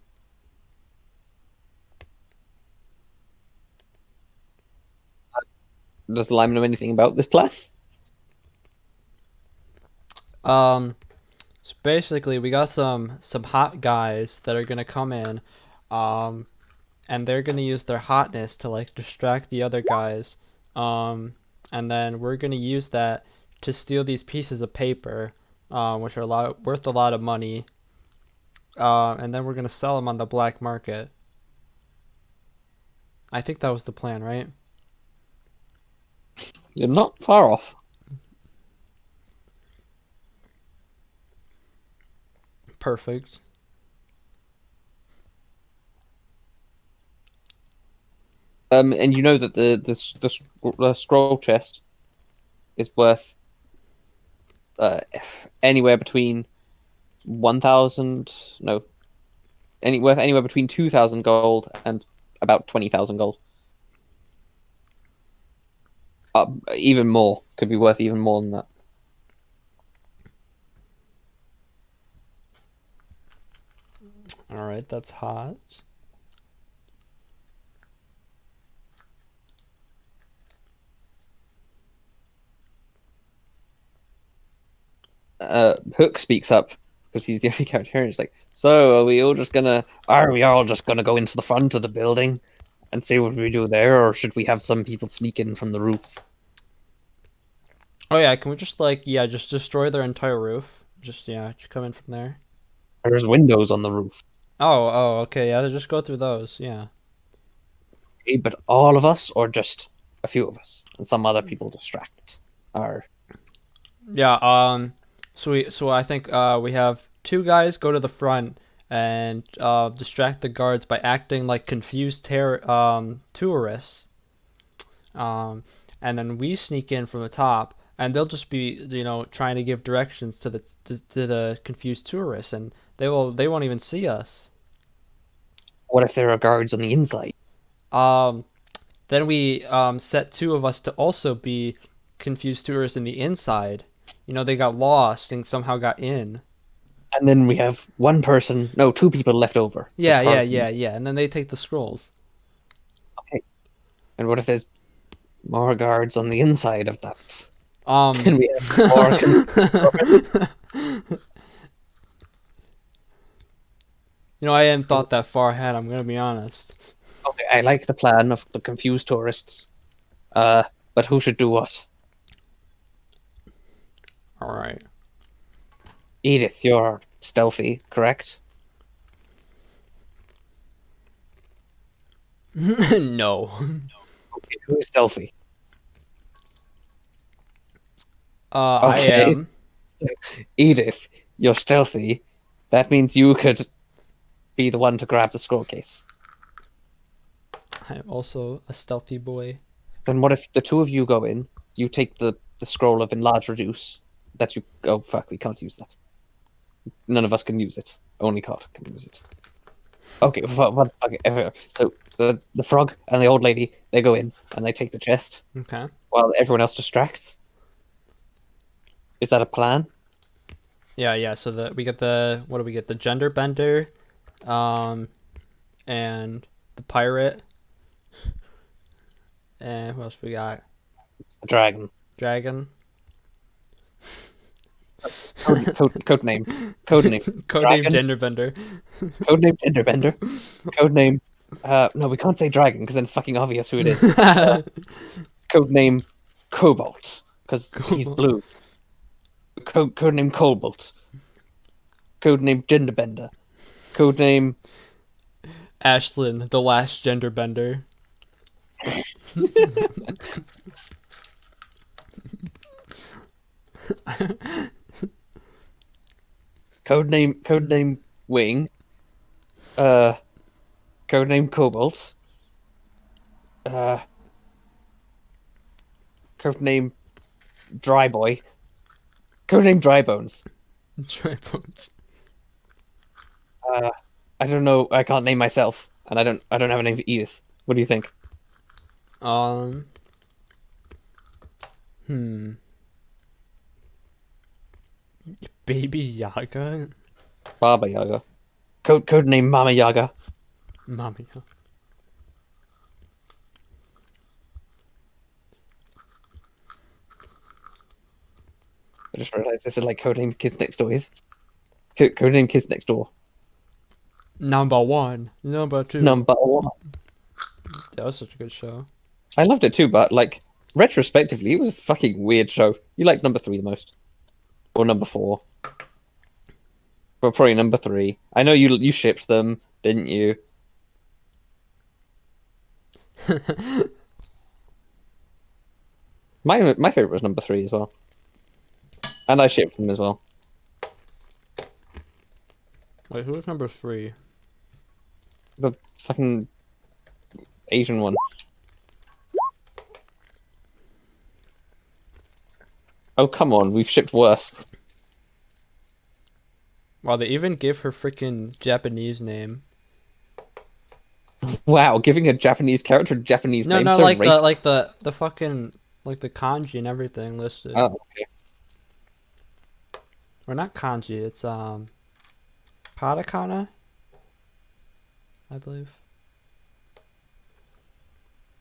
Does Lime know anything about this plan? Um, so basically, we got some hot guys that are gonna come in, um, and they're gonna use their hotness to like distract the other guys, and then we're gonna use that to steal these pieces of paper, which are worth a lot of money, and then we're gonna sell them on the black market. I think that was the plan, right? You're not far off. Perfect. And you know that the scroll chest is worth uh anywhere between 1,000, no, anywhere between 2,000 gold and about 20,000 gold. Even more could be worth even more than that. All right, that's hot. Hook speaks up because he's the only character here. He's like, "So are we all just gonna go into the front of the building and see what we do there, or should we have some people sneak in from the roof?" Oh yeah, can we just like just destroy their entire roof? Just come in from there. There's windows on the roof. Oh, okay, yeah, just go through those. Yeah. Okay, but all of us, or just a few of us, and some other people distract. Or Yeah. So I think we have two guys go to the front and distract the guards by acting like confused tourists. Um, and then we sneak in from the top, and they'll just be, trying to give directions to the confused tourists, and they won't even see us. what if there are guards on the inside? Um, then we set two of us to also be confused tourists in the inside. They got lost and somehow got in. And then we have one person, no, two people left over as Yeah, yeah, guards. yeah, yeah. And then they take the scrolls. Okay. And what if there's more guards on the inside of that? Um, Then we have more I hadn't thought that far ahead. I'm gonna be honest. Okay, I like the plan of the confused tourists. But who should do what? All right. Edith, you're stealthy, correct? No. Okay, who is stealthy? I Okay, am. Edith, you're stealthy. That means you could be the one to grab the scroll case. I'm also a stealthy boy. Then what if the two of you go in, you take the scroll of enlarge reduce, that you... Oh, fuck, we can't use that. None of us can use it. Only Cot can use it. Okay, okay. So the frog and the old lady, they go in, and they take the chest, Okay. while everyone else distracts. Is that a plan? Yeah, yeah. So we get the what do we get? The gender bender, um, and the pirate, and who else we got? A dragon. Dragon. Code name. Code name. Codename Dragon. gender bender. Code name Genderbender. Code name... no, we can't say dragon, because then it's fucking obvious who it is. Code name Cobalt, because he's blue. Code name Cobalt. Code name Genderbender. Code name... Ashlyn, the last gender bender. Codename Wing. Codename Cobalt. Uh, Codename Dry Boy. Codename Dry Bones. Tripods. I don't know. I can't name myself, and I don't have a name for Edith. What do you think? Um. Hmm. Baby Yaga. Baba Yaga. Codename Mama Yaga. Mommy. I just realized this is like Codename Kids Next Door is. Codename Kids Next Door. Number one. Number two. Number one. That was such a good show. I loved it too, but like retrospectively, it was a fucking weird show. You liked number 3 the most, or number 4? But probably number 3. I know you shipped them, didn't you? My favorite was number 3 as well, and I shipped them as well. Wait, who was number 3? The fucking Asian one. Oh come on, we've shipped worse. Wow, they even give her freaking Japanese name. Wow, giving a Japanese character a Japanese No, name no, so like racist. the fucking like the kanji and everything listed. Oh, okay. Or not kanji, it's katakana, I believe.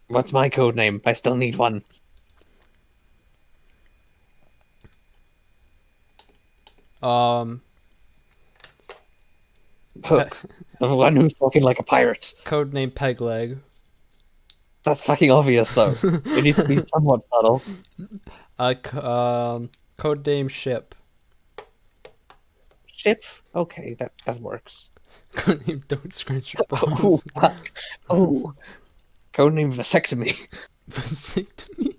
What's my code name? I still need one. Um, Hook. The one who's talking like a pirate. Codename Pegleg. That's fucking obvious, though. It needs to be somewhat subtle. Codename Ship. Ship? Okay, that works. Codename Don't Scratch Your Oh, Balls. fuck. Oh. Codename Vasectomy. Vasectomy.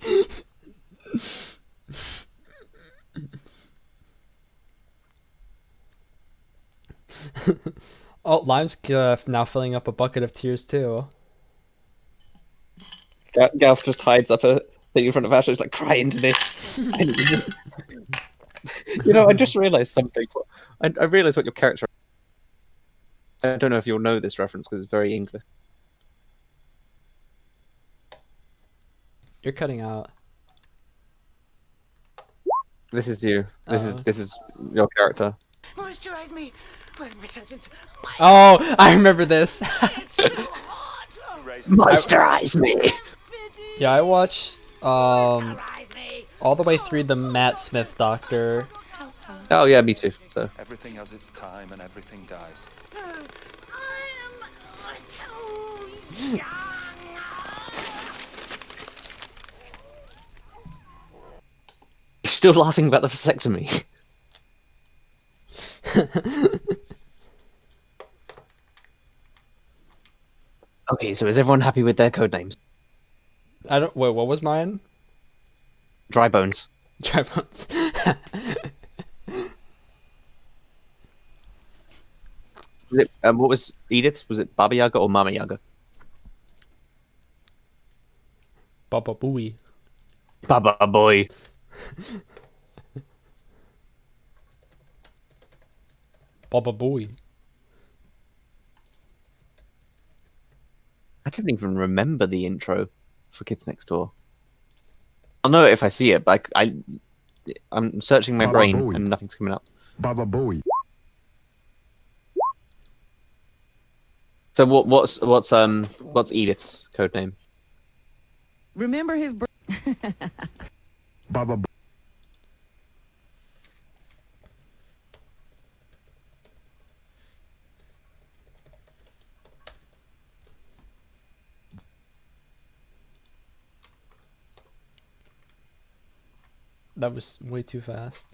Oh, Lime's now filling up a bucket of tears too. Galf just hides up a thing in front of Ashley. He's like, cry into this. I just realized something. I realized what your character. I don't know if you'll know this reference because it's very English. You're cutting out. This is you. This is Oh. this is your character. Moisturize me. Where are my surgeons? Oh, I remember this. It's too hot. Moisturize me. Yeah, I watched Moisturize me. all the way through the Matt Smith Doctor. Oh yeah, me too. So Everything has its time and everything dies. I am too young. you're still laughing about the vasectomy. Okay, so is everyone happy with their code names? I don't. Wait, what was mine? Dry bones. Dry bones. What was Edith's? Was it Baba Yaga or Mama Yaga? Baba Booey. Baba boy. Baba Booey. I don't even remember the intro for Kids Next Door. I'll know it if I see it, but I'm searching my Baba brain Booey. and nothing's coming up. Baba Booey. So what's Edith's code name? Remember his Baba Booey. That was way too fast.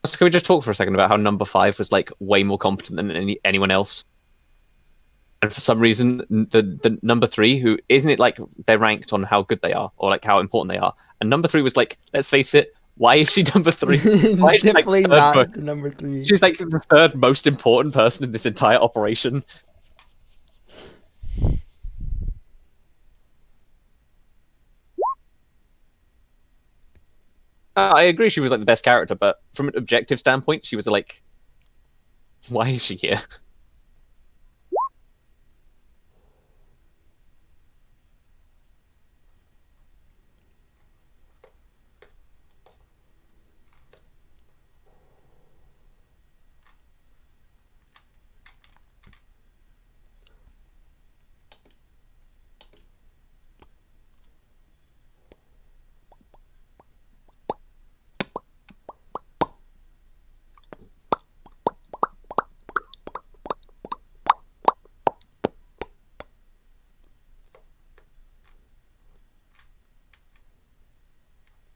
So can we just talk for a second about how number 5 was like way more competent than anyone else? And for some reason, the number 3, who isn't it like they're ranked on how good they are or like how important they are, and number 3 was like, let's face it, why is she number 3? Why is she, like, Definitely third not the number 3. She's like the third most important person in this entire operation. I agree she was like the best character, but from an objective standpoint, she was like, why is she here?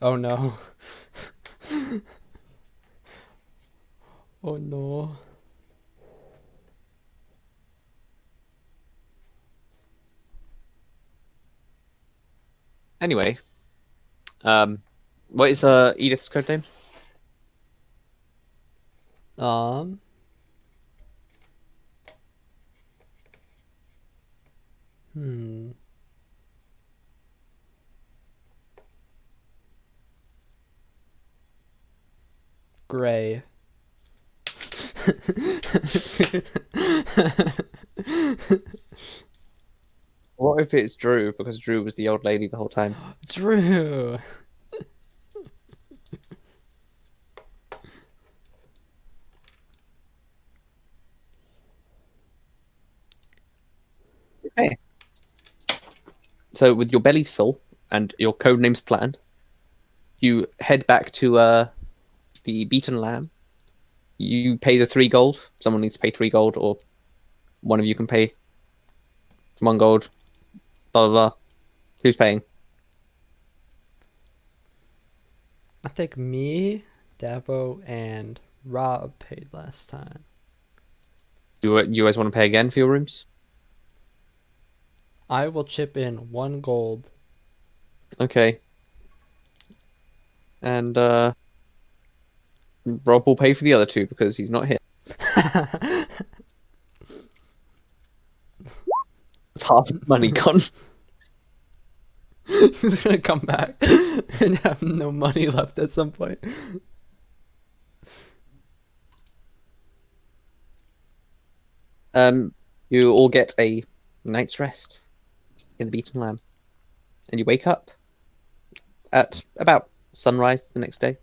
Oh no. Oh no. Anyway, what is Edith's code name? Um. Hmm. Gray. What if it's Drew, because Drew was the old lady the whole time? Drew. Okay. So with your bellies full and your code names planned, you head back to the Beaten Lamb. You pay the 3 gold. Someone needs to pay 3 gold, or one of you can pay 1 gold. Blah blah blah. Who's paying? I think me, Dabo, and Rob paid last time. You guys want to pay again for your rooms? I will chip in 1 gold. Okay. And Rob will pay for the other 2 because he's not here. It's half his money gone. He's gonna come back and have no money left at some point. You all get a night's rest in the Beaten Lamb, and you wake up at about sunrise the next day.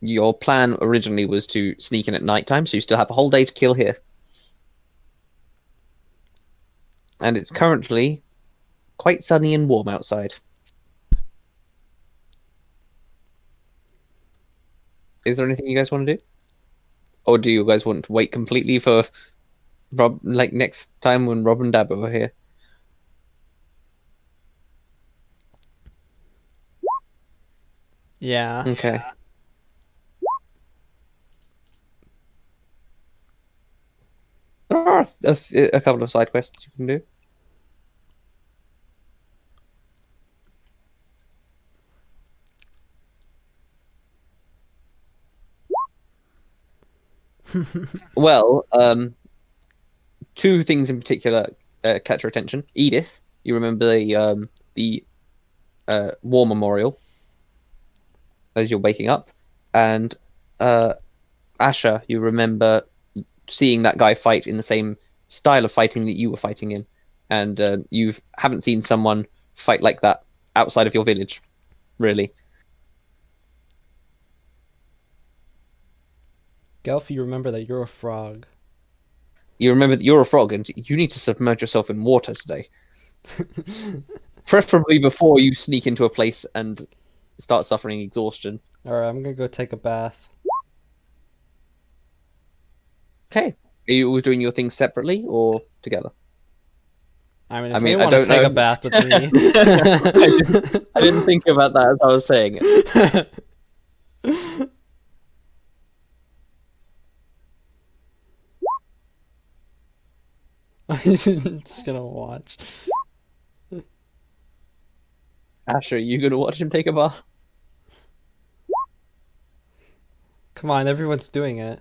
Your plan originally was to sneak in at nighttime, so you still have a whole day to kill here. And it's currently quite sunny and warm outside. Is there anything you guys want to do? Or do you guys want to wait completely for Rob, like next time when Rob and Dabo are here? Yeah. Okay. There are a couple of side quests you can do. Well, 2 things in particular catch your attention. Edith, you remember the war memorial as you're waking up, and Asher, you remember seeing that guy fight in the same style of fighting that you were fighting in, and you haven't seen someone fight like that outside of your village, really. Galf, you remember that you're a frog. You remember that you're a frog and you need to submerge yourself in water today. Preferably before you sneak into a place and start suffering exhaustion. Alright, I'm gonna go take a bath. Okay. Are you all doing your things separately or together? I mean, I if mean, they I want to don't take know. a bath with me. I didn't think about that as I was saying it. I'm just gonna watch. Asher, are you gonna watch him take a bath? Come on, everyone's doing it.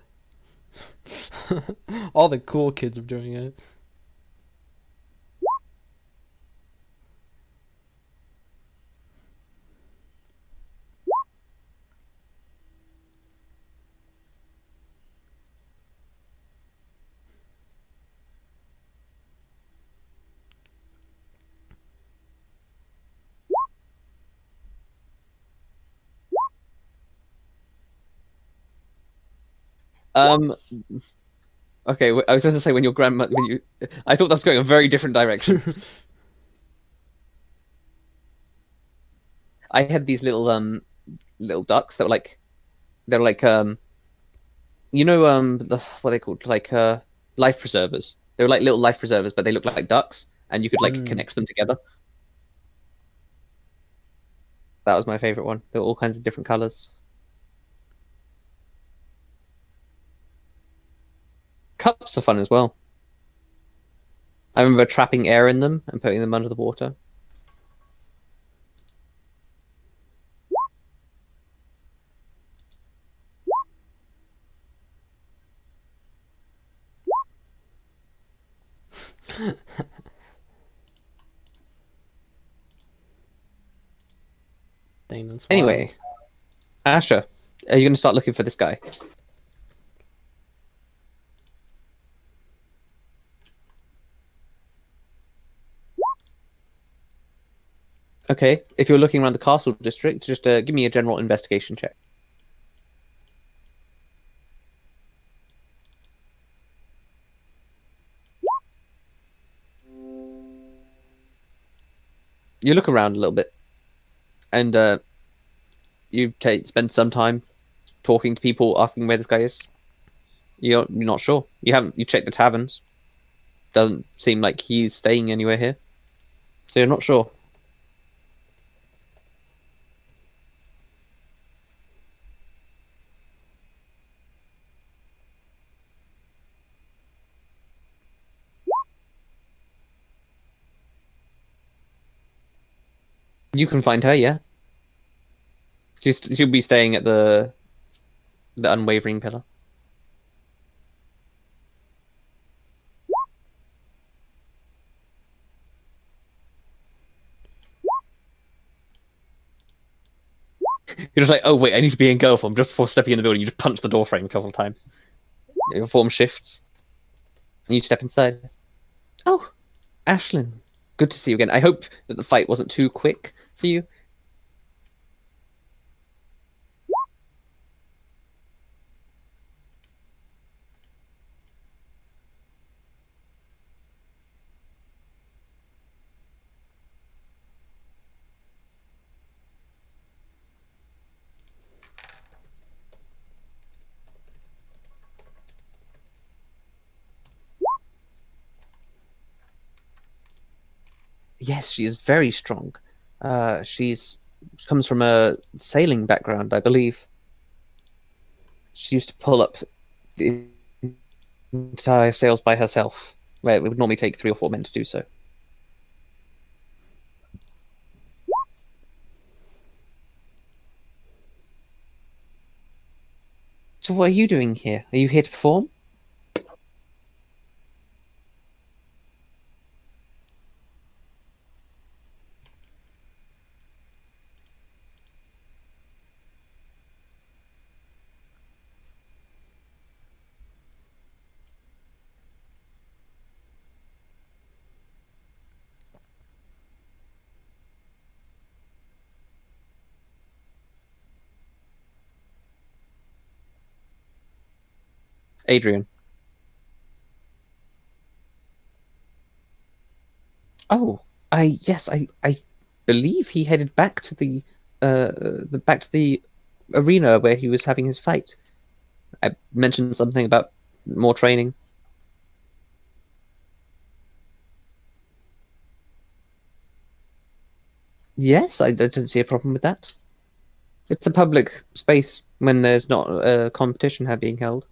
All the cool kids are doing it. Okay, I was going to say when your grandma, when you, I thought that was going a very different direction. I had these little ducks that were like, they're like what are they called, like life preservers. They were like little life preservers, but they look like ducks, and you could like Mm. connect them together. That was my favorite one. They were all kinds of different colors. Cups are fun as well. I remember trapping air in them and putting them under the water. Dang, that's Anyway, wild. Asher, are you going to start looking for this guy? Okay, if you're looking around the castle district, just give me a general investigation check. You look around a little bit, and you spend some time talking to people, asking where this guy is. You're not sure. You checked the taverns. Doesn't seem like he's staying anywhere here, so you're not sure. You can find her, yeah. She'll be staying at the unwavering pillar. You're just like, oh wait, I need to be in girl form. Just before stepping in the building, you just punch the door frame a couple of times. Your form shifts. And you step inside. Oh, Ashlyn, good to see you again. I hope that the fight wasn't too quick for you. Yes, she is very strong. She comes from a sailing background, I believe. She used to pull up the entire sails by herself, where it would normally take 3 or 4 men to do so. So what are you doing here? Are you here to perform? Adrian. Oh, I believe he headed back to the arena where he was having his fight. I mentioned something about more training. Yes, I don't see a problem with that. It's a public space when there's not a competition being held.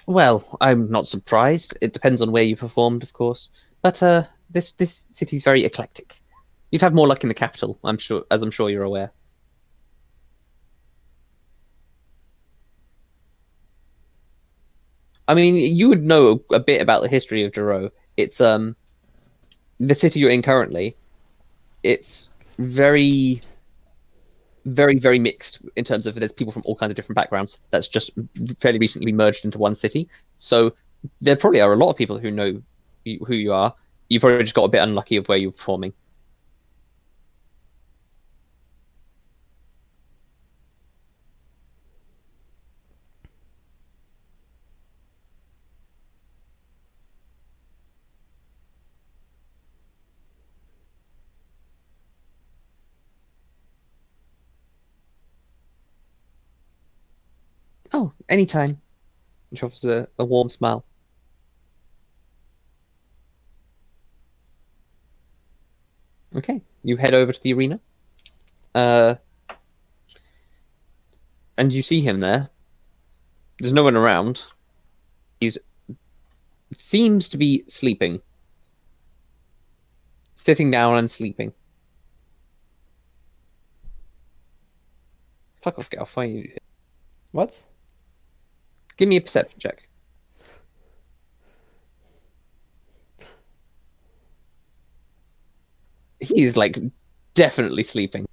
Well, I'm not surprised. It depends on where you performed, of course. But this city's very eclectic. You'd have more luck in the capital, I'm sure, as I'm sure you're aware. I mean, you would know a bit about the history of Jero. It's the city you're in currently. It's very, very, very mixed in terms of there's people from all kinds of different backgrounds. That's just fairly recently merged into one city. So there probably are a lot of people who know who you are. You probably just got a bit unlucky of where you're performing. Oh, anytime. Which offers a warm smile. Okay, you head over to the arena. Uh, and you see him there. There's no one around. He's seems to be sleeping. Sitting down and sleeping. Fuck off, Galf. Why are you... What? Give me a perception check. He's like definitely sleeping.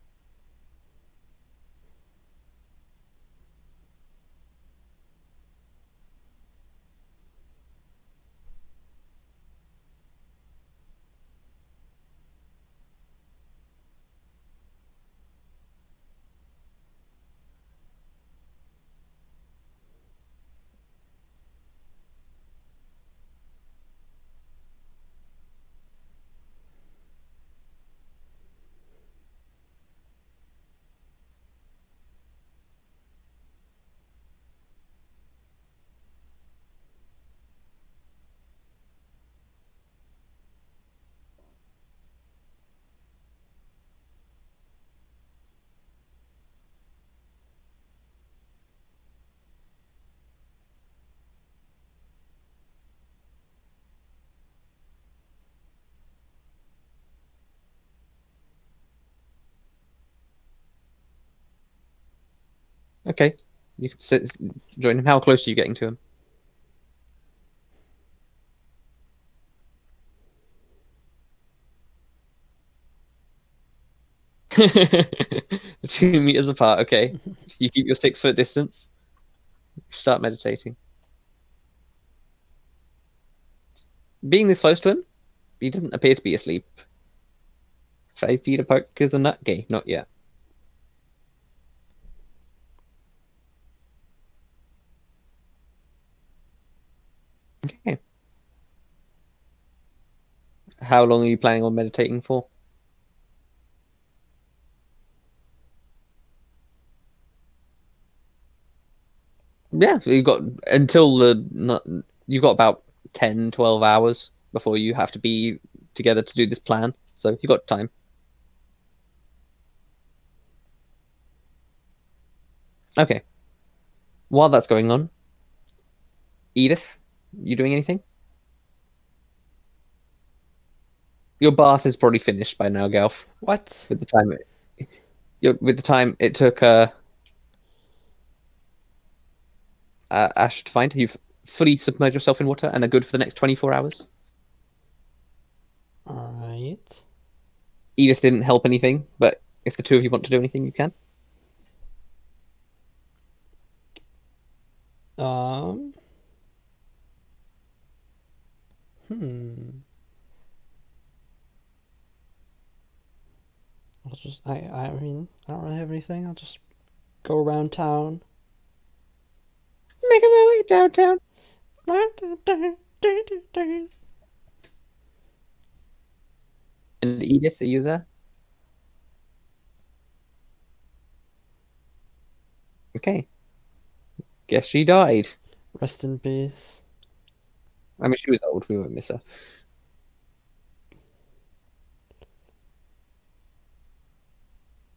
Okay. You can join him. How close are you getting to him? Two meters apart. Okay. You keep your 6-foot distance. Start meditating. Being this close to him, he doesn't appear to be asleep. 5 feet apart because the nut gay. Not yet. Okay. How long are you planning on meditating for? Yeah, you've got until you've got about 10, 12 hours before you have to be together to do this plan. So you've got time. Okay. While that's going on, Edith, you doing anything? Your bath is probably finished by now, Galf. What? With the time it took Ash to find, you've fully submerged yourself in water and are good for the next 24 hours. Alright. Edith didn't help anything, but if the two of you want to do anything, you can. Hmm. I mean, I don't really have anything. I'll just go around town. Making my way downtown. And Edith, are you there? Okay. Guess she died. Rest in peace. I mean, she was old. We won't miss her.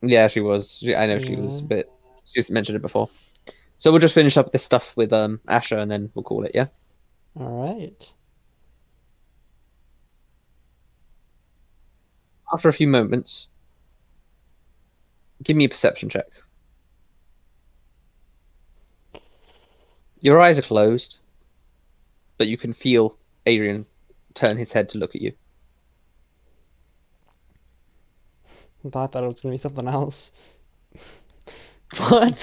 Yeah, she was. I know she was, Yeah. but she just mentioned it before. So we'll just finish up this stuff with Asher, and then we'll call it. Yeah. Alright. After a few moments, give me a perception check. Your eyes are closed, but you can feel Adrian turn his head to look at you. I thought that it was gonna be something else. What?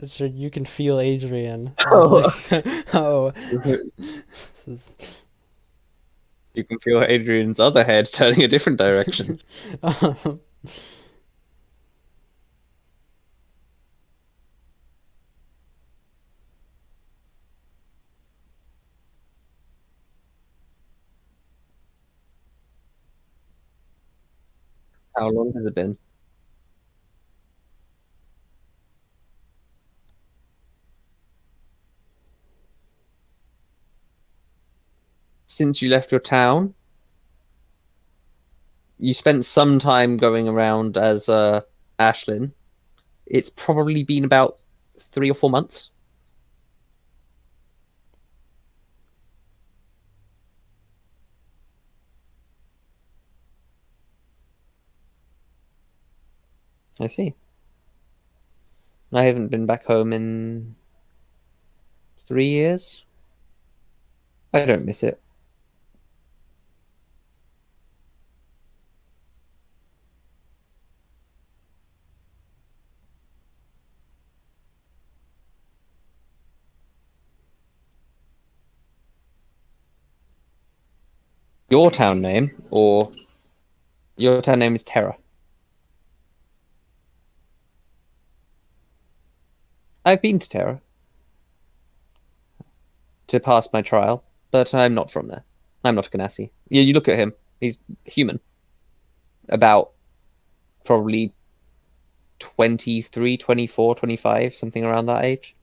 So you can feel Adrian. I Oh. was like, oh. This is... You can feel Adrian's other head turning a different direction. How long has it been? Since you left your town? You spent some time going around as Ashlyn. It's probably been about 3 or 4 months. I see. I haven't been back home in 3 years. I don't miss it. Your town name, or your town name is Terra. I've been to Terra to pass my trial, but I'm not from there. I'm not a Ganassi. Yeah, you look at him. He's human. About probably 23, 24, 25, something around that age.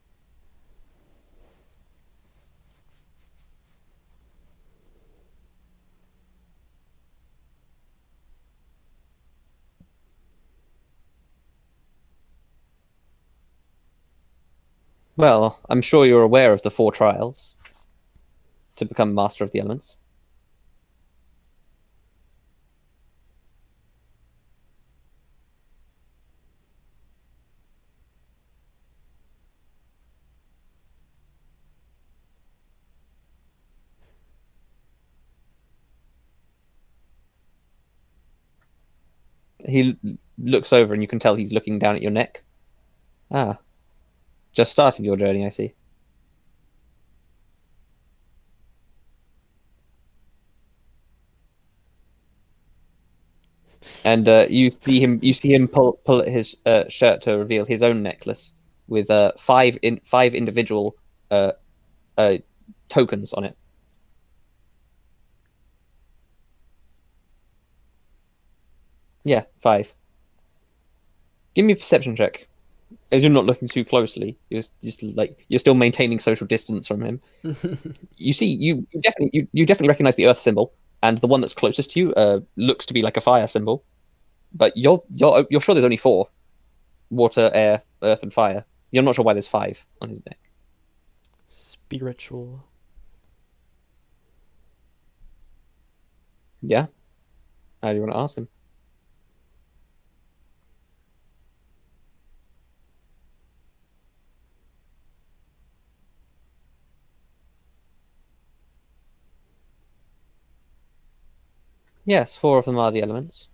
Well, I'm sure you're aware of the 4 trials to become Master of the Elements. He looks over, and you can tell he's looking down at your neck. Ah, just started your journey, I see. And you see him pull at his shirt to reveal his own necklace with five individual tokens on it. Yeah, 5. Give me a perception check. As you're not looking too closely, you're just like you're still maintaining social distance from him. You see, you definitely recognize the Earth symbol, and the one that's closest to you looks to be like a fire symbol. But you're sure there's only 4: water, air, earth, and fire. You're not sure why there's 5 on his neck. Spiritual. Yeah. How do you want to ask him? Yes, 4 of them are the elements.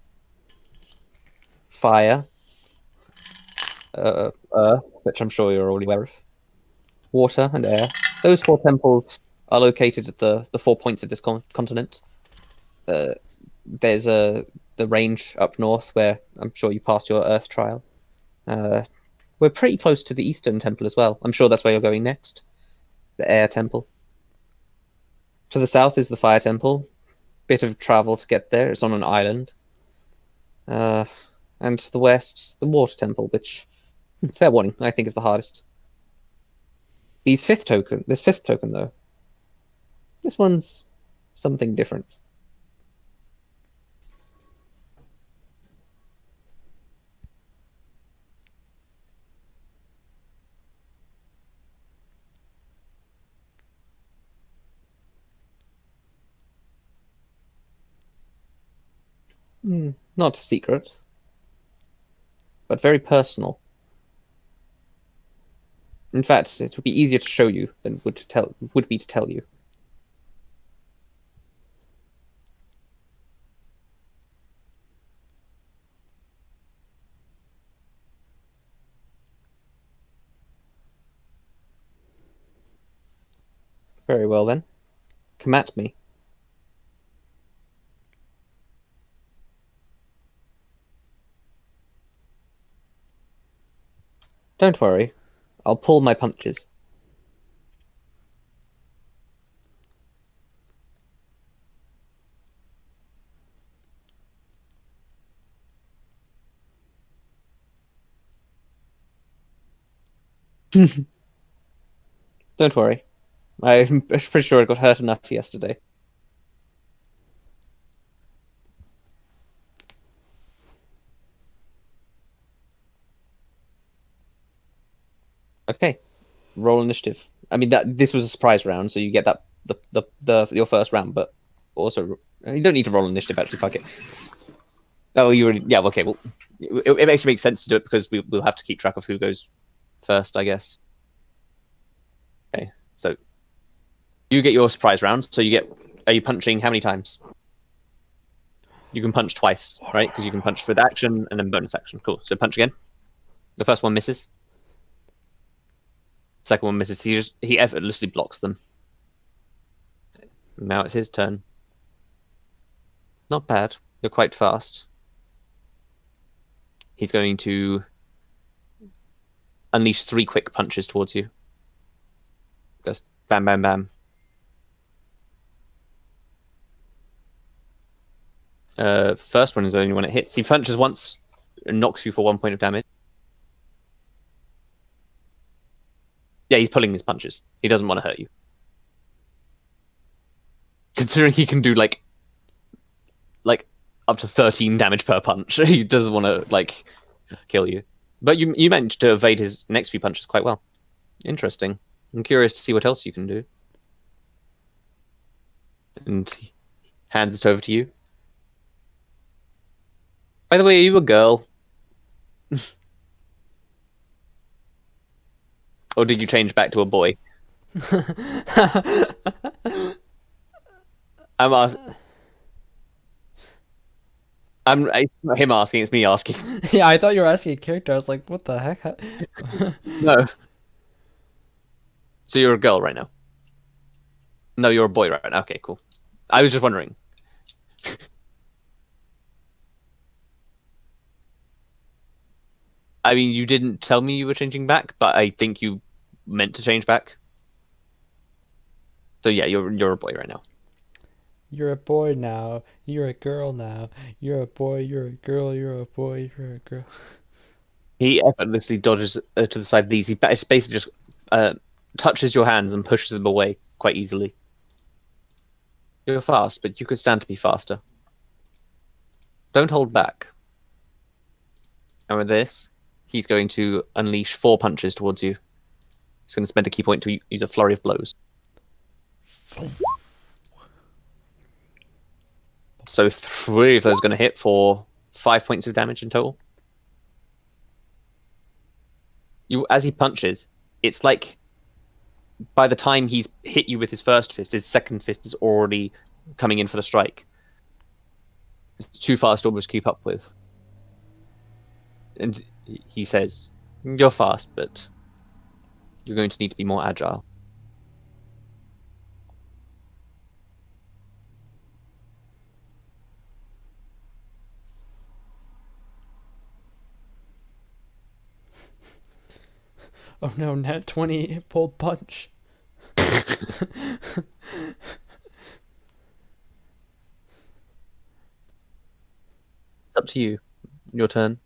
Fire, earth, which I'm sure you're already aware of. Water and air. Those 4 temples are located at the 4 points of this continent. There's the range up north where I'm sure you passed your Earth trial. We're pretty close to the Eastern Temple as well. I'm sure that's where you're going next. The Air Temple. To the south is the Fire Temple. Bit of travel to get there. It's on an island. And to the west, the Water Temple, which, fair warning, I think is the hardest. This fifth token, though, this one's something different. Not secret, but very personal. In fact, it would be easier to show you than would be to tell you. Very well then. Come at me. Don't worry. I'll pull my punches. Don't worry. I'm pretty sure I got hurt enough yesterday. Okay. Roll initiative. I mean this was a surprise round, so you get that your first round, but also you don't need to roll initiative actually, fuck it. Oh, you already yeah, okay, well it actually makes sense to do it because we'll have to keep track of who goes first, I guess. Okay, so you get your surprise round, so are you punching how many times? You can punch twice, right? Because you can punch with action and then bonus action. Cool. So punch again. The first one misses. Second one misses. He effortlessly blocks them. Now it's his turn. Not bad. You're quite fast. He's going to unleash 3 quick punches towards you. Just bam, bam, bam. First one is the only one it hits. He punches once and knocks you for 1 point of damage. Yeah, he's pulling his punches. He doesn't want to hurt you. Considering he can do like up to 13 damage per punch, he doesn't want to kill you. But you managed to evade his next few punches quite well. Interesting. I'm curious to see what else you can do. And he hands it over to you. By the way, are you a girl? Or did you change back to a boy? I'm asking. It's not him asking, it's me asking. Yeah, I thought you were asking a character. I was like, what the heck? No. So you're a girl right now? No, you're a boy right now. Okay, cool. I was just wondering. I mean, you didn't tell me you were changing back, but I think you meant to change back. So yeah, you're a boy right now. You're a boy now. You're a girl now. You're a boy. You're a girl. You're a boy. You're a girl. He effortlessly dodges to the side of these. He basically just touches your hands and pushes them away quite easily. You're fast, but you could stand to be faster. Don't hold back. And with this, he's going to unleash 4 punches towards you. He's going to spend a key point to use a flurry of blows. So 3 of those are going to hit for 5 points of damage in total. As he punches, it's like by the time he's hit you with his first fist, his second fist is already coming in for the strike. It's too fast to almost keep up with. And he says, "You're fast, but you're going to need to be more agile." Oh no, nat 20 pulled punch. It's up to you. Your turn.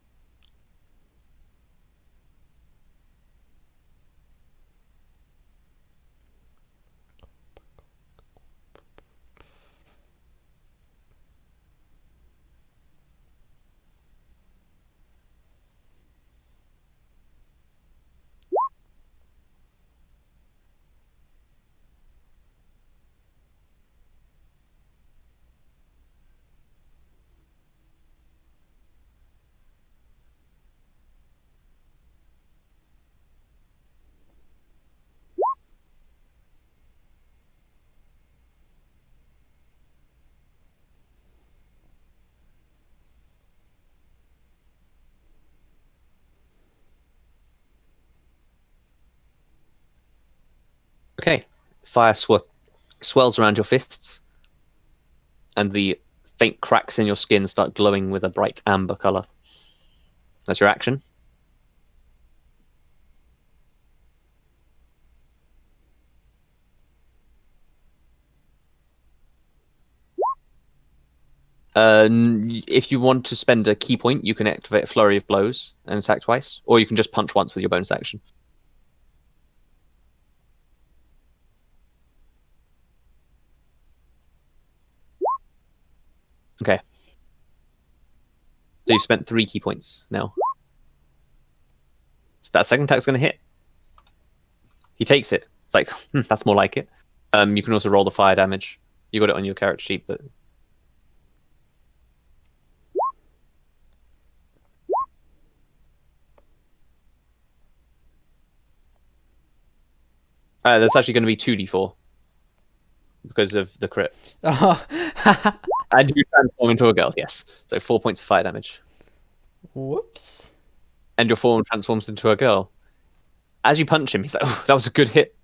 Okay. Fire swells around your fists, and the faint cracks in your skin start glowing with a bright amber color. That's your action. If you want to spend a key point, you can activate Flurry of Blows and attack twice, or you can just punch once with your bonus action. Okay. So you've spent 3 key points now. So that second attack's going to hit. He takes it. It's like, that's more like it. You can also roll the fire damage. You got it on your character sheet, but... that's actually going to be 2d4. Because of the crit. And you transform into a girl, yes. So 4 points of fire damage. Whoops. And your form transforms into a girl. As you punch him, he's like, "Oh, that was a good hit."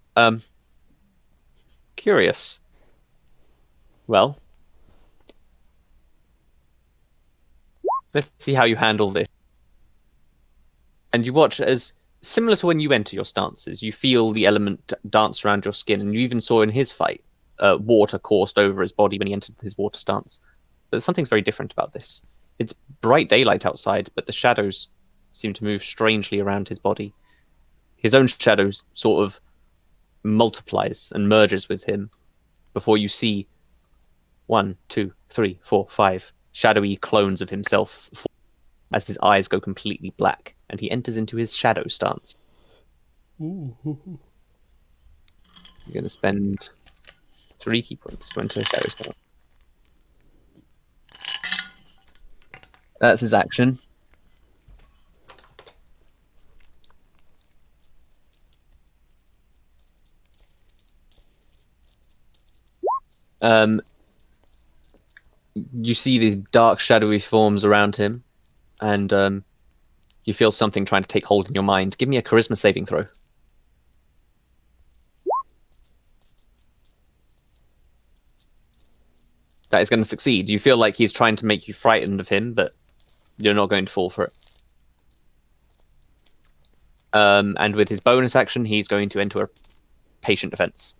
Curious. Well, let's see how you handle this. And you watch as, similar to when you enter your stances, you feel the element dance around your skin, and you even saw in his fight, water coursed over his body when he entered his water stance. But something's very different about this. It's bright daylight outside, but the shadows seem to move strangely around his body. His own shadow sort of multiplies and merges with him before you see 1, 2, 3, 4, 5 shadowy clones of himself as his eyes go completely black and he enters into his shadow stance. Ooh. You're going to spend 3 key points to enter a shadow stance. That's his action. You see these dark, shadowy forms around him, and you feel something trying to take hold in your mind. Give me a charisma saving throw. That is going to succeed. You feel like he's trying to make you frightened of him, but you're not going to fall for it. And with his bonus action, he's going to enter a patient defense.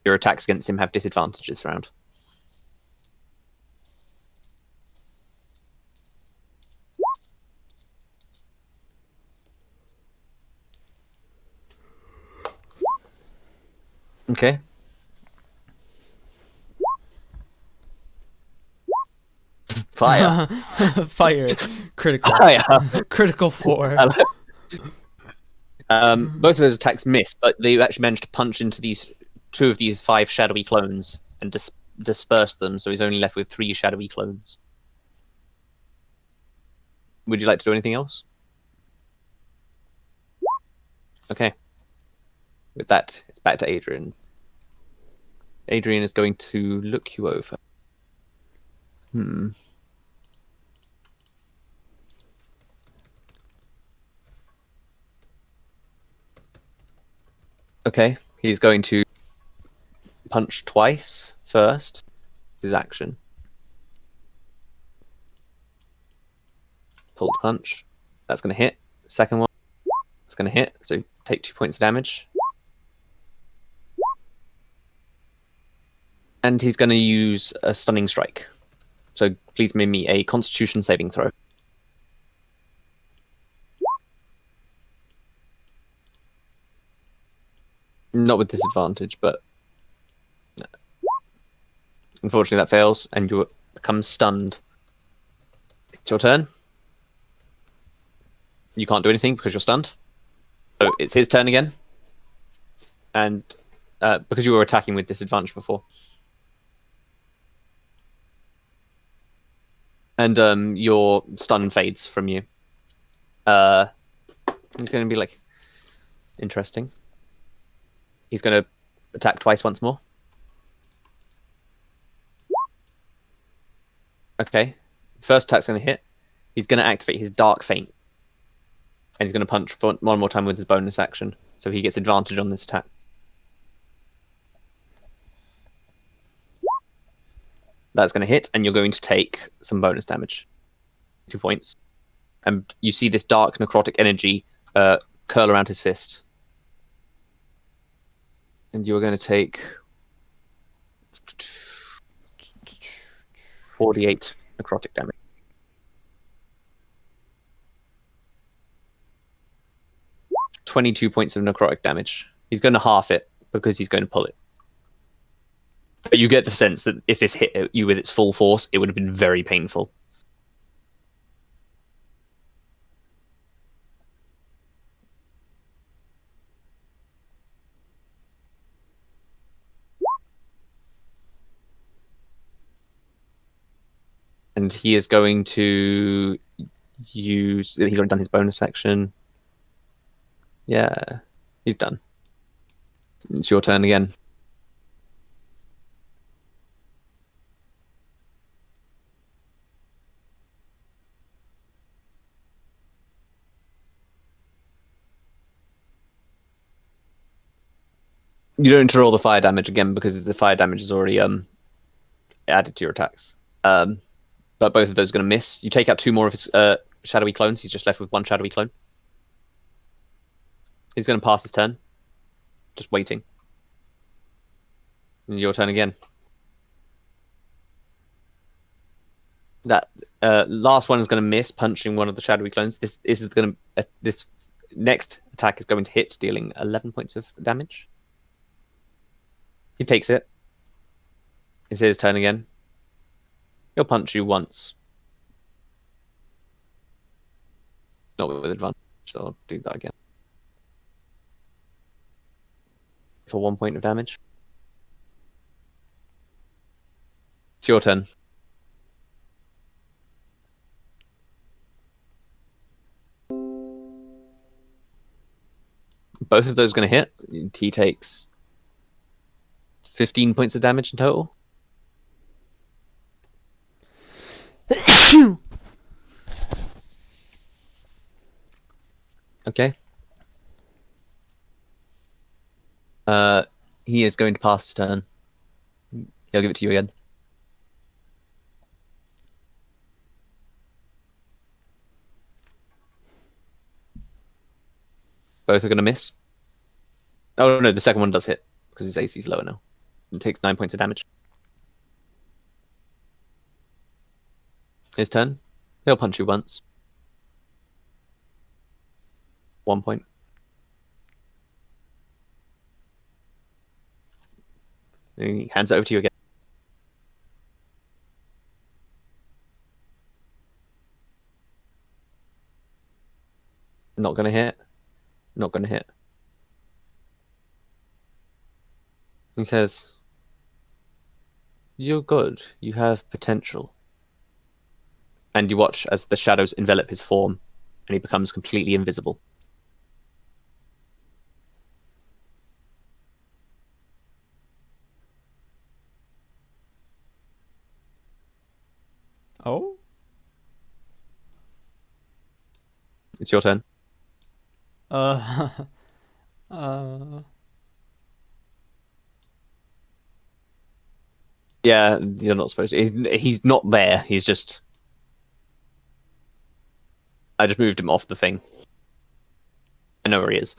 Your attacks against him have disadvantages round. Okay. Fire. Fire. Critical. Fire. Critical 4. Both of those attacks miss, but they actually managed to punch into these 2 of these 5 shadowy clones and disperse them, so he's only left with 3 shadowy clones. Would you like to do anything else? Okay. With that, it's back to Adrian. Adrian is going to look you over. Okay, he's going to punch twice first. His action. Pulled punch. That's going to hit. Second one. It's going to hit, so take 2 points of damage. And he's going to use a stunning strike. So please make me a Constitution saving throw. Not with disadvantage, but unfortunately that fails, and you become stunned. It's your turn. You can't do anything because you're stunned. So it's his turn again. And because you were attacking with disadvantage before. And your stun fades from you. It's going to be like interesting. He's going to attack twice once more. Okay. First attack's going to hit. He's going to activate his Dark Feint. And he's going to punch for one more time with his bonus action. So he gets advantage on this attack. That's going to hit, and you're going to take some bonus damage. 2 points. And you see this dark necrotic energy curl around his fist. And you're going to take 48 necrotic damage. £22 of necrotic damage. He's going to half it because he's going to pull it. But you get the sense that if this hit you with its full force, it would have been very painful. And he is going to use... He's already done his bonus action. Yeah, he's done. It's your turn again. You don't need to roll the fire damage again because the fire damage is already added to your attacks. But both of those are going to miss. You take out 2 more of his shadowy clones. He's just left with 1 shadowy clone. He's going to pass his turn. Just waiting. And your turn again. That last one is going to miss, punching one of the shadowy clones. This is going to this next attack is going to hit, dealing 11 points of damage. He takes it. It's his turn again. He'll punch you once. Not with advantage, so I'll do that again. For 1 point of damage. It's your turn. Both of those are going to hit. He takes 15 points of damage in total. Okay. He is going to pass his turn. He'll give it to you again. Both are going to miss. Oh no, the second one does hit because his AC is lower now. It takes 9 points of damage. His turn. He'll punch you once. 1 point. And he hands it over to you again. Not gonna hit. Not gonna hit. He says, "You're good. You have potential." And you watch as the shadows envelop his form, and he becomes completely invisible. Oh? It's your turn. Uh, uh, Yeah, you're not supposed to. He's not there. He's just. I just moved him off the thing. I know where he is.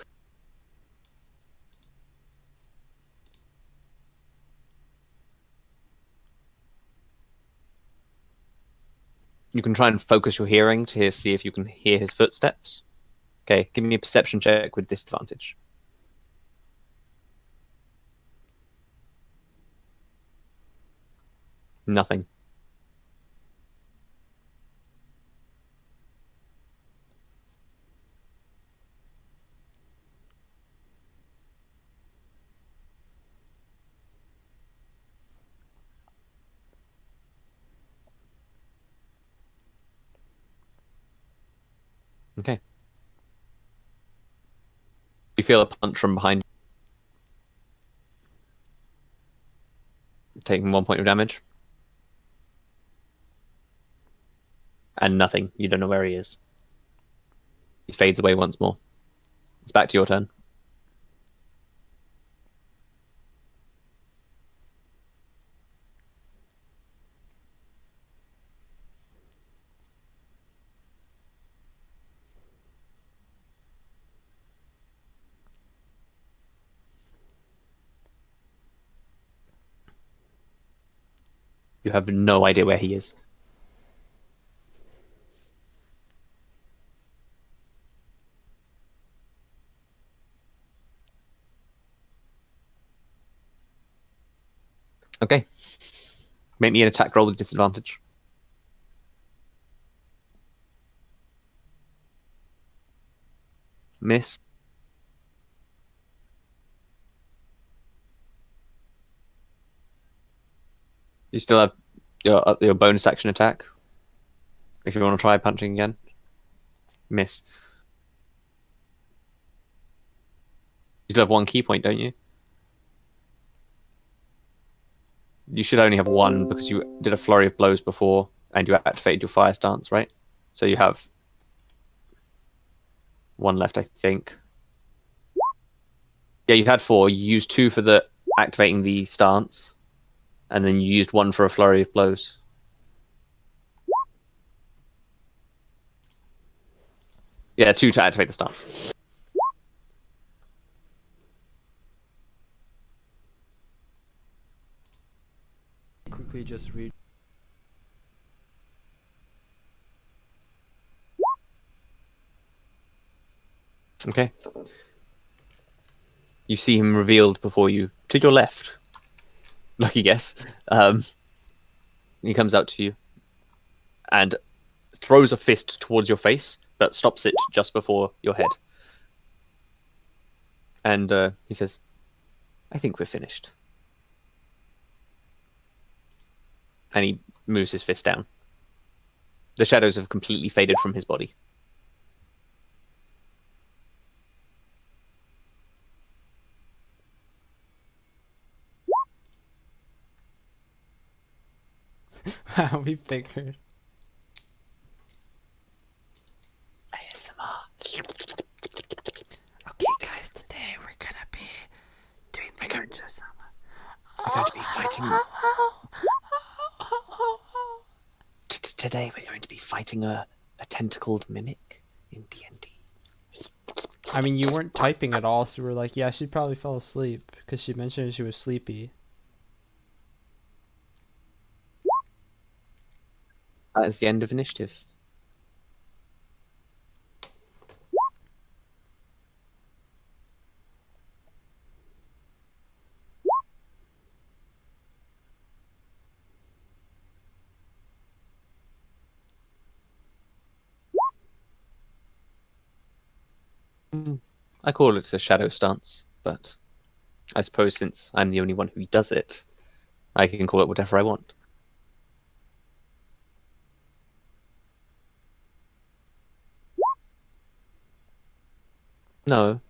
You can try and focus your hearing to see if you can hear his footsteps. Okay, give me a perception check with disadvantage. Nothing. Okay. You feel a punch from behind you, taking 1 point of damage. And nothing. You don't know where he is. He fades away once more. It's back to your turn. You have no idea where he is. Okay. Make me an attack roll with disadvantage. Miss. You still have your bonus action attack. If you want to try punching again. Miss. You still have 1 key point, don't you? You should only have 1 because you did a flurry of blows before and you activated your fire stance, right? So you have 1 left, I think. Yeah, you had 4. You used 2 for the activating the stance, and then you used 1 for a flurry of blows. Yeah, 2 to activate the stance. quickly just read. Okay. You see him revealed before you, to your left. Lucky guess. He comes out to you and throws a fist towards your face, but stops it just before your head. And he says, "I think we're finished." And he moves his fist down. The shadows have completely faded from his body. We figured. ASMR. today we're going to be fighting a tentacled mimic in D&D. I mean, you weren't typing at all, so we were like, yeah, she probably fell asleep because she mentioned she was sleepy. That is the end of initiative. I call it a shadow stance, but I suppose since I'm the only one who does it, I can call it whatever I want. No,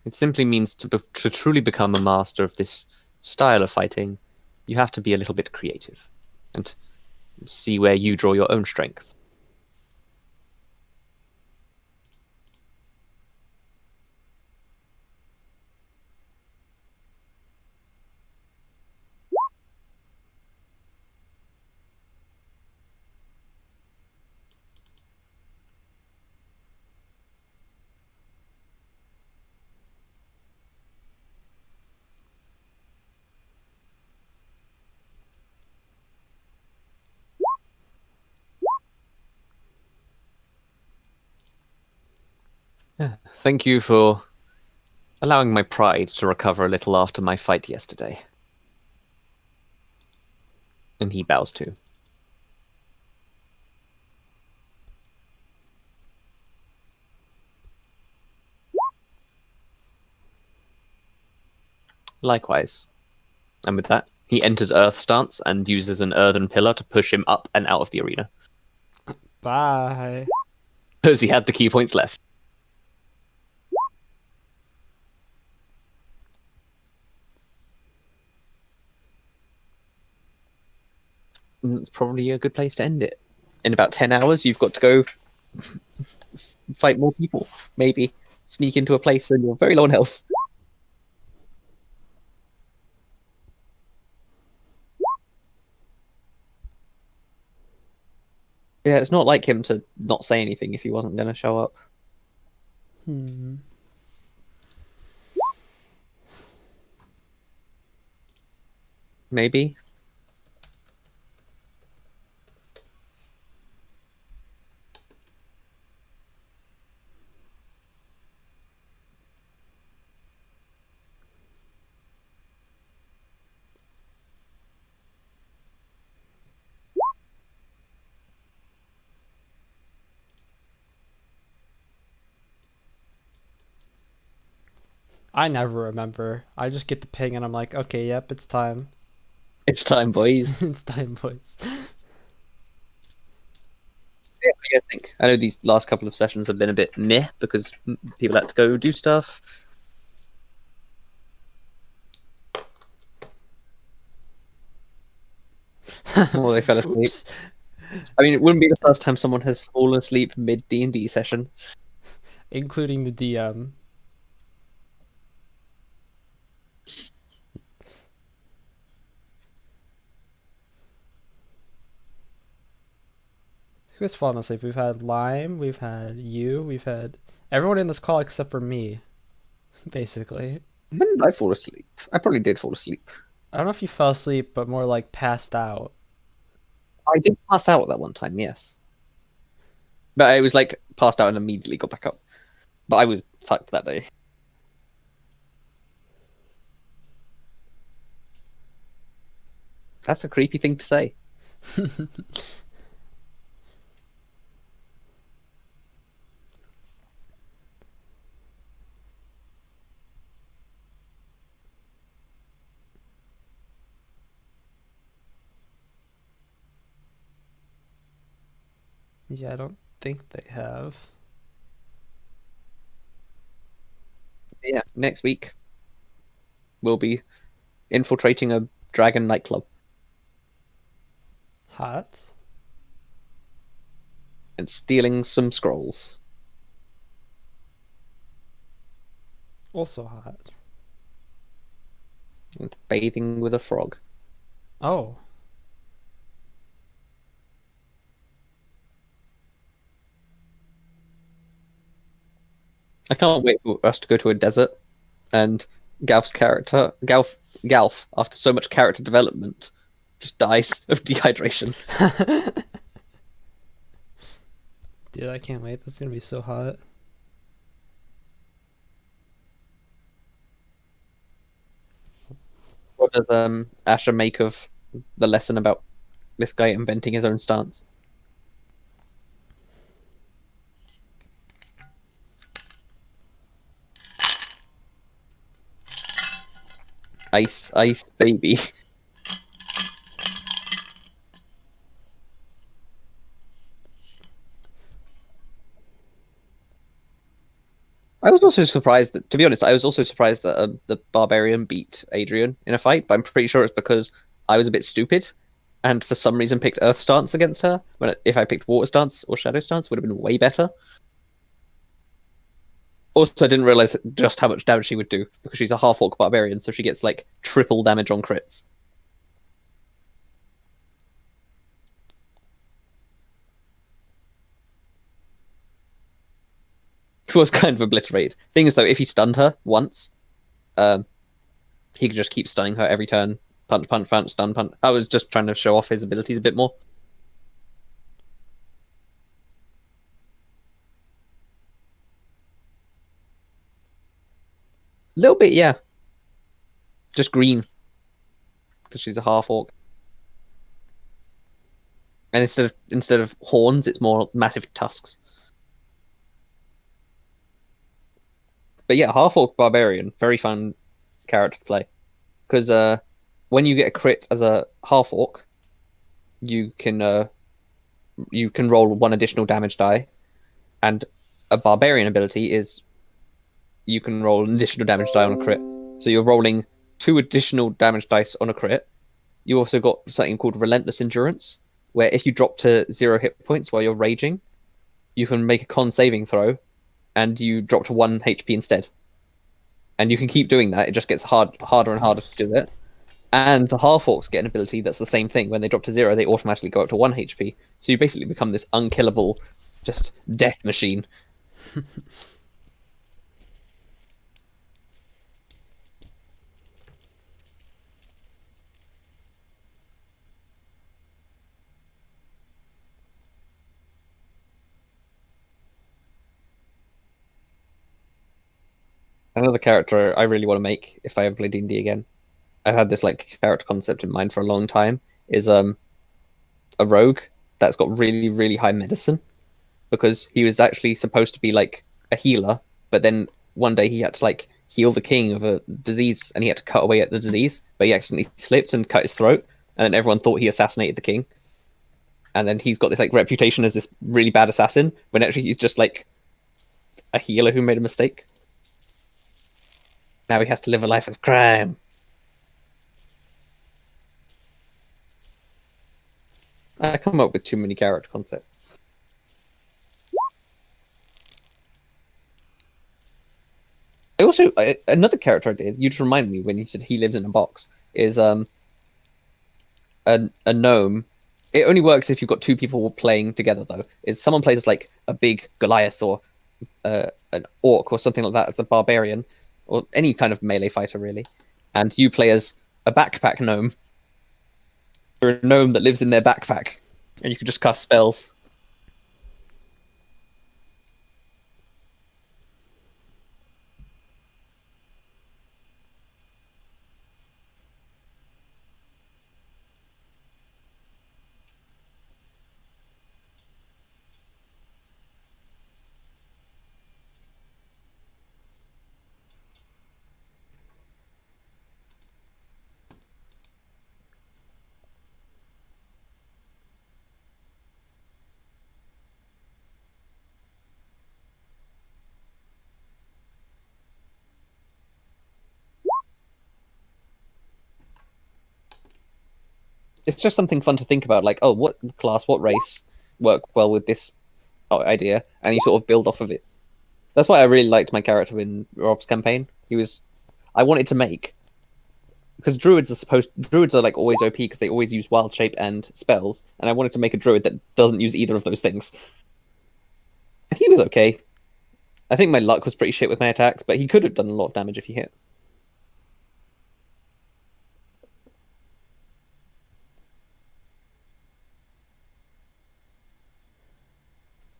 it simply means to truly become a master of this style of fighting, you have to be a little bit creative and see where you draw your own strength. Yeah, thank you for allowing my pride to recover a little after my fight yesterday. And he bows too. Likewise. And with that, he enters Earth stance and uses an earthen pillar to push him up and out of the arena. Bye. Because he had the key points left. And that's probably a good place to end it. In about 10 hours, you've got to go fight more people. Maybe sneak into a place when you're very low on health. Yeah, it's not like him to not say anything if he wasn't going to show up. Maybe. I never remember. I just get the ping and I'm like, okay, yep, it's time. It's time, boys. It's time, boys. Yeah, what do you think? I know these last couple of sessions have been a bit meh because people had to go do stuff. Or they fell asleep. Oops. I mean, it wouldn't be the first time someone has fallen asleep mid D&D session. Including the DM. Who's fallen asleep? We've had Lime, we've had you, we've had everyone in this call except for me, basically. When did I fall asleep? I probably did fall asleep. I don't know if you fell asleep, but more like passed out. I did pass out that one time, yes. But I was like passed out and immediately got back up. But I was fucked that day. That's a creepy thing to say. Yeah, I don't think they have. Yeah, next week we'll be infiltrating a dragon nightclub Hot? and stealing some scrolls. Also hot. And bathing with a frog. Oh. I can't wait for us to go to a desert and Galf, after so much character development, just dies of dehydration. Dude, I can't wait. That's gonna be so hot. What does Asher make of the lesson about this guy inventing his own stance? Ice, ice, baby. I was also surprised that, to be honest, I was also surprised that the barbarian beat Adrian in a fight, but I'm pretty sure it's because I was a bit stupid and for some reason picked Earth Stance against her, when if I picked Water Stance or Shadow Stance, it would have been way better. Also, I didn't realize just how much damage she would do, because she's a half-orc barbarian, so she gets, like, triple damage on crits. It was kind of obliterated. Thing is, though, if he stunned her once, he could just keep stunning her every turn. Punch, punch, punch, stun, punch. I was just trying to show off his abilities a bit more. A little bit, yeah. Just green. Because she's a half-orc. And instead of horns, it's more massive tusks. But yeah, half-orc barbarian, very fun character to play. Because when you get a crit as a half-orc, you can roll one additional damage die, and a barbarian ability is you can roll an additional damage die on a crit. So you're rolling 2 additional damage dice on a crit. You also got something called Relentless Endurance, where if you drop to 0 hit points while you're raging, you can make a con saving throw, and you drop to 1 HP instead. And you can keep doing that. It just gets harder and harder to do it. And the half-orcs get an ability that's the same thing. When they drop to 0, they automatically go up to 1 HP. So you basically become this unkillable, just death machine. Another character I really want to make if I ever play D&D again, I've had this like character concept in mind for a long time, is a rogue that's got really, really high medicine, because he was actually supposed to be like a healer, but then one day he had to like heal the king of a disease, and he had to cut away at the disease, but he accidentally slipped and cut his throat, and then everyone thought he assassinated the king. And then he's got this like reputation as this really bad assassin, when actually he's just like a healer who made a mistake. Now he has to live a life of crime. I come up with too many character concepts. Another character I did, you just reminded me when you said he lives in a box, is a gnome. It only works if you've got 2 people playing together, though. Is someone plays as like a big Goliath or an orc or something like that as a barbarian, or any kind of melee fighter really, and you play as a backpack gnome. You're a gnome that lives in their backpack, and you can just cast spells. It's just something fun to think about, like, oh, what class, what race work well with this idea, and you sort of build off of it. That's why I really liked my character in Rob's campaign. I wanted to make, because druids are like always OP because they always use wild shape and spells, and I wanted to make a druid that doesn't use either of those things. And he was okay. I think my luck was pretty shit with my attacks, but he could have done a lot of damage if he hit.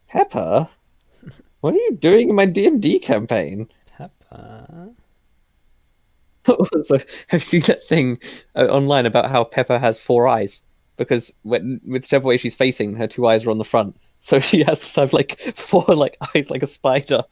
Pepper? What are you doing in my D&D campaign? Peppa. Also, have you seen that thing online about how Pepper has 4 eyes? Because whichever way she's facing, her 2 eyes are on the front. So she has to have like 4 like eyes like a spider.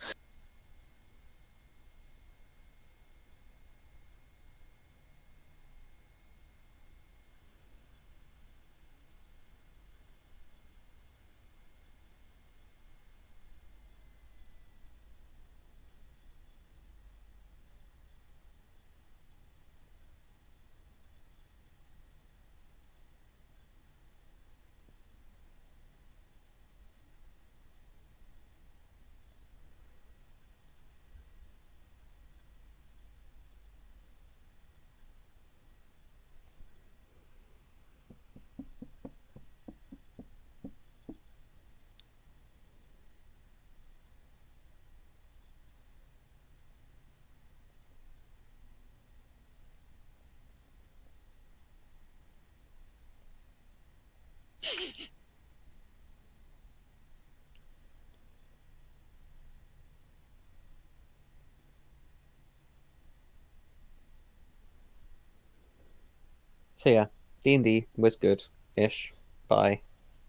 So yeah, D&D was good-ish. Bye.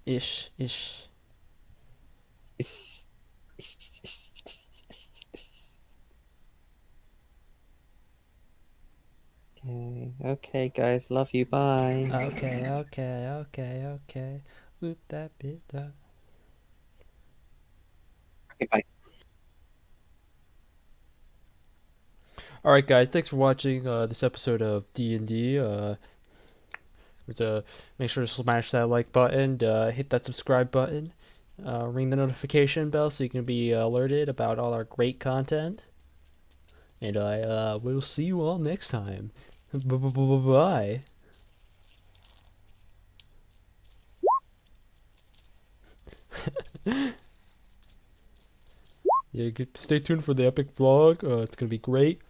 Ish. Ish. Okay, guys, love you. Bye. Okay. Whoop that bit up. Okay, bye. All right, guys. Thanks for watching this episode of D&D. Make sure to smash that like button, hit that subscribe button, ring the notification bell so you can be alerted about all our great content. And I will see you all next time. Bye. Yeah, stay tuned for the epic vlog. It's gonna be great.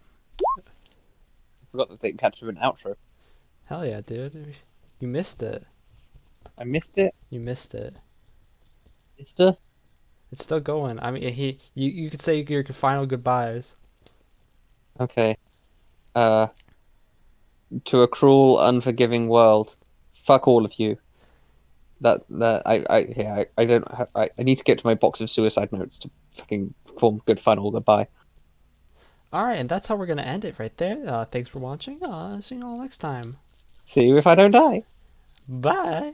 Forgot that they catch an outro. Hell yeah, dude. You missed it. I missed it. You missed it. Mister? It's still going. I mean, you could say your final goodbyes. Okay. Uh, to a cruel, unforgiving world. Fuck all of you. I don't have, I need to get to my box of suicide notes to fucking form good final goodbye. All right, and that's how we're gonna end it right there. Thanks for watching. See you all next time. See you if I don't die. Bye.